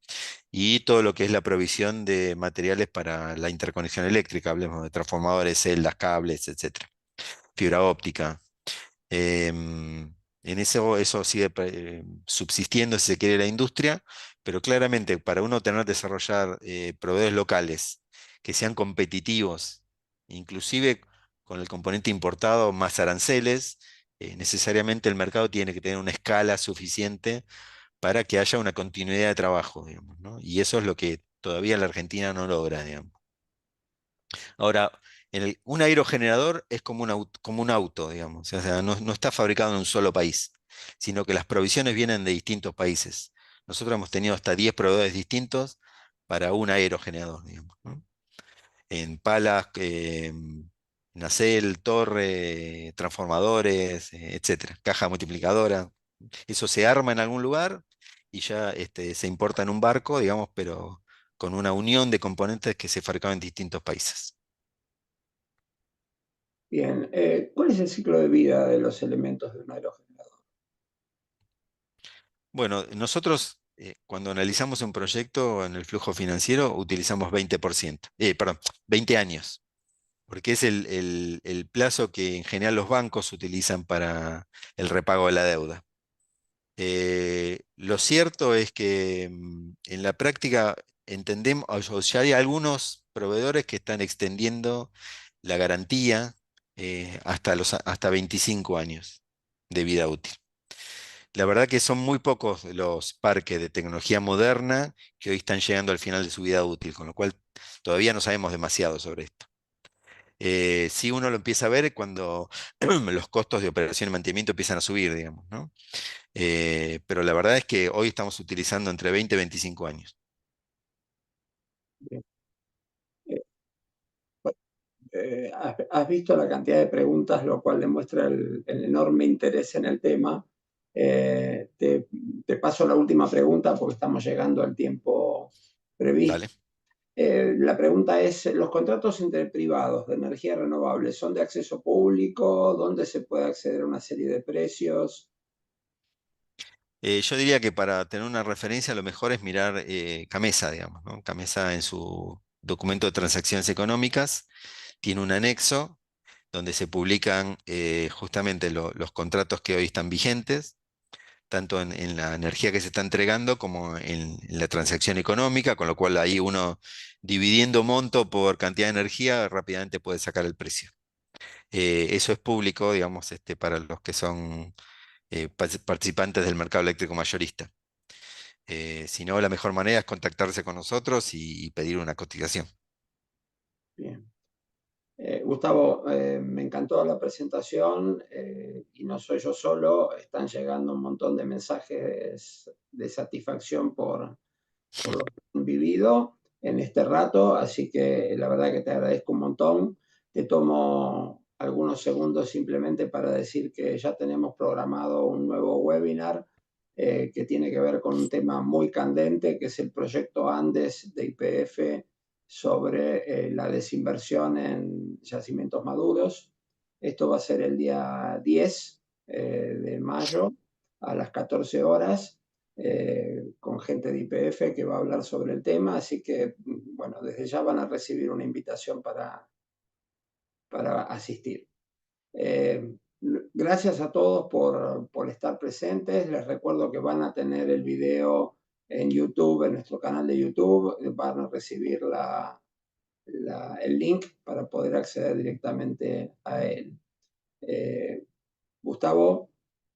y todo lo que es la provisión de materiales para la interconexión eléctrica, hablemos de transformadores, celdas, cables, etcétera, fibra óptica. En eso sigue subsistiendo, si se quiere, la industria, pero claramente para uno tener desarrollar proveedores locales que sean competitivos, inclusive con el componente importado más aranceles, necesariamente el mercado tiene que tener una escala suficiente para que haya una continuidad de trabajo, digamos, ¿no? Y eso es lo que todavía la Argentina no logra, digamos. Ahora, un aerogenerador es como un auto, digamos, o sea, no está fabricado en un solo país, sino que las provisiones vienen de distintos países. Nosotros hemos tenido hasta 10 proveedores distintos para un aerogenerador, digamos, ¿no? En palas, nacelle, torre, transformadores, etcétera, caja multiplicadora. Eso se arma en algún lugar y ya se importa en un barco, digamos, pero con una unión de componentes que se fabricaban en distintos países. Bien, ¿cuál es el ciclo de vida de los elementos de un aerogenerador? Bueno, nosotros cuando analizamos un proyecto en el flujo financiero utilizamos 20%, perdón, 20 años. porque es el plazo que en general los bancos utilizan para el repago de la deuda. Lo cierto es que en la práctica entendemos, o ya hay algunos proveedores que están extendiendo la garantía hasta 25 años de vida útil. La verdad que son muy pocos los parques de tecnología moderna que hoy están llegando al final de su vida útil, con lo cual todavía no sabemos demasiado sobre esto. Sí, uno lo empieza a ver cuando los costos de operación y mantenimiento empiezan a subir, digamos, ¿no? Pero la verdad es que hoy estamos utilizando entre 20 y 25 años. Bien. Eh, has visto la cantidad de preguntas, lo cual demuestra el enorme interés en el tema. Te paso la última pregunta porque estamos llegando al tiempo previsto. Dale. La pregunta es, ¿los contratos entre privados de energía renovable son de acceso público? ¿Dónde se puede acceder a una serie de precios? Yo diría que para tener una referencia lo mejor es mirar Camesa, digamos, ¿no? Camesa en su documento de transacciones económicas tiene un anexo donde se publican justamente los contratos que hoy están vigentes, tanto en la energía que se está entregando como en la transacción económica, con lo cual ahí uno dividiendo monto por cantidad de energía rápidamente puede sacar el precio. Eso es público, digamos, para los que son participantes del mercado eléctrico mayorista. Si no, la mejor manera es contactarse con nosotros y pedir una cotización. Bien. Gustavo, me encantó la presentación y no soy yo solo, están llegando un montón de mensajes de satisfacción por lo que han vivido en este rato, así que la verdad que te agradezco un montón. Te tomo algunos segundos simplemente para decir que ya tenemos programado un nuevo webinar que tiene que ver con un tema muy candente, que es el proyecto Andes de YPF sobre la desinversión en yacimientos maduros. Esto va a ser el día 10 de mayo a las 14 horas con gente de YPF que va a hablar sobre el tema, así que, bueno, desde ya van a recibir una invitación para asistir. Eh, gracias a todos por estar presentes. Les recuerdo que van a tener el video en YouTube, en nuestro canal de YouTube. Van a recibir el link para poder acceder directamente a él. Eh, Gustavo,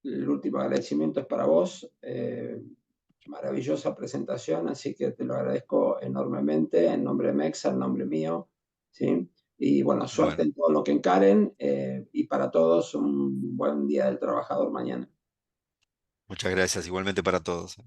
el último agradecimiento es para vos. Maravillosa presentación, así que te lo agradezco enormemente en nombre de Mexa, en nombre mío. ¿Sí? Y bueno, suerte Bueno, en todo lo que encaren y para todos un buen día del trabajador mañana. muchas gracias, igualmente para todos.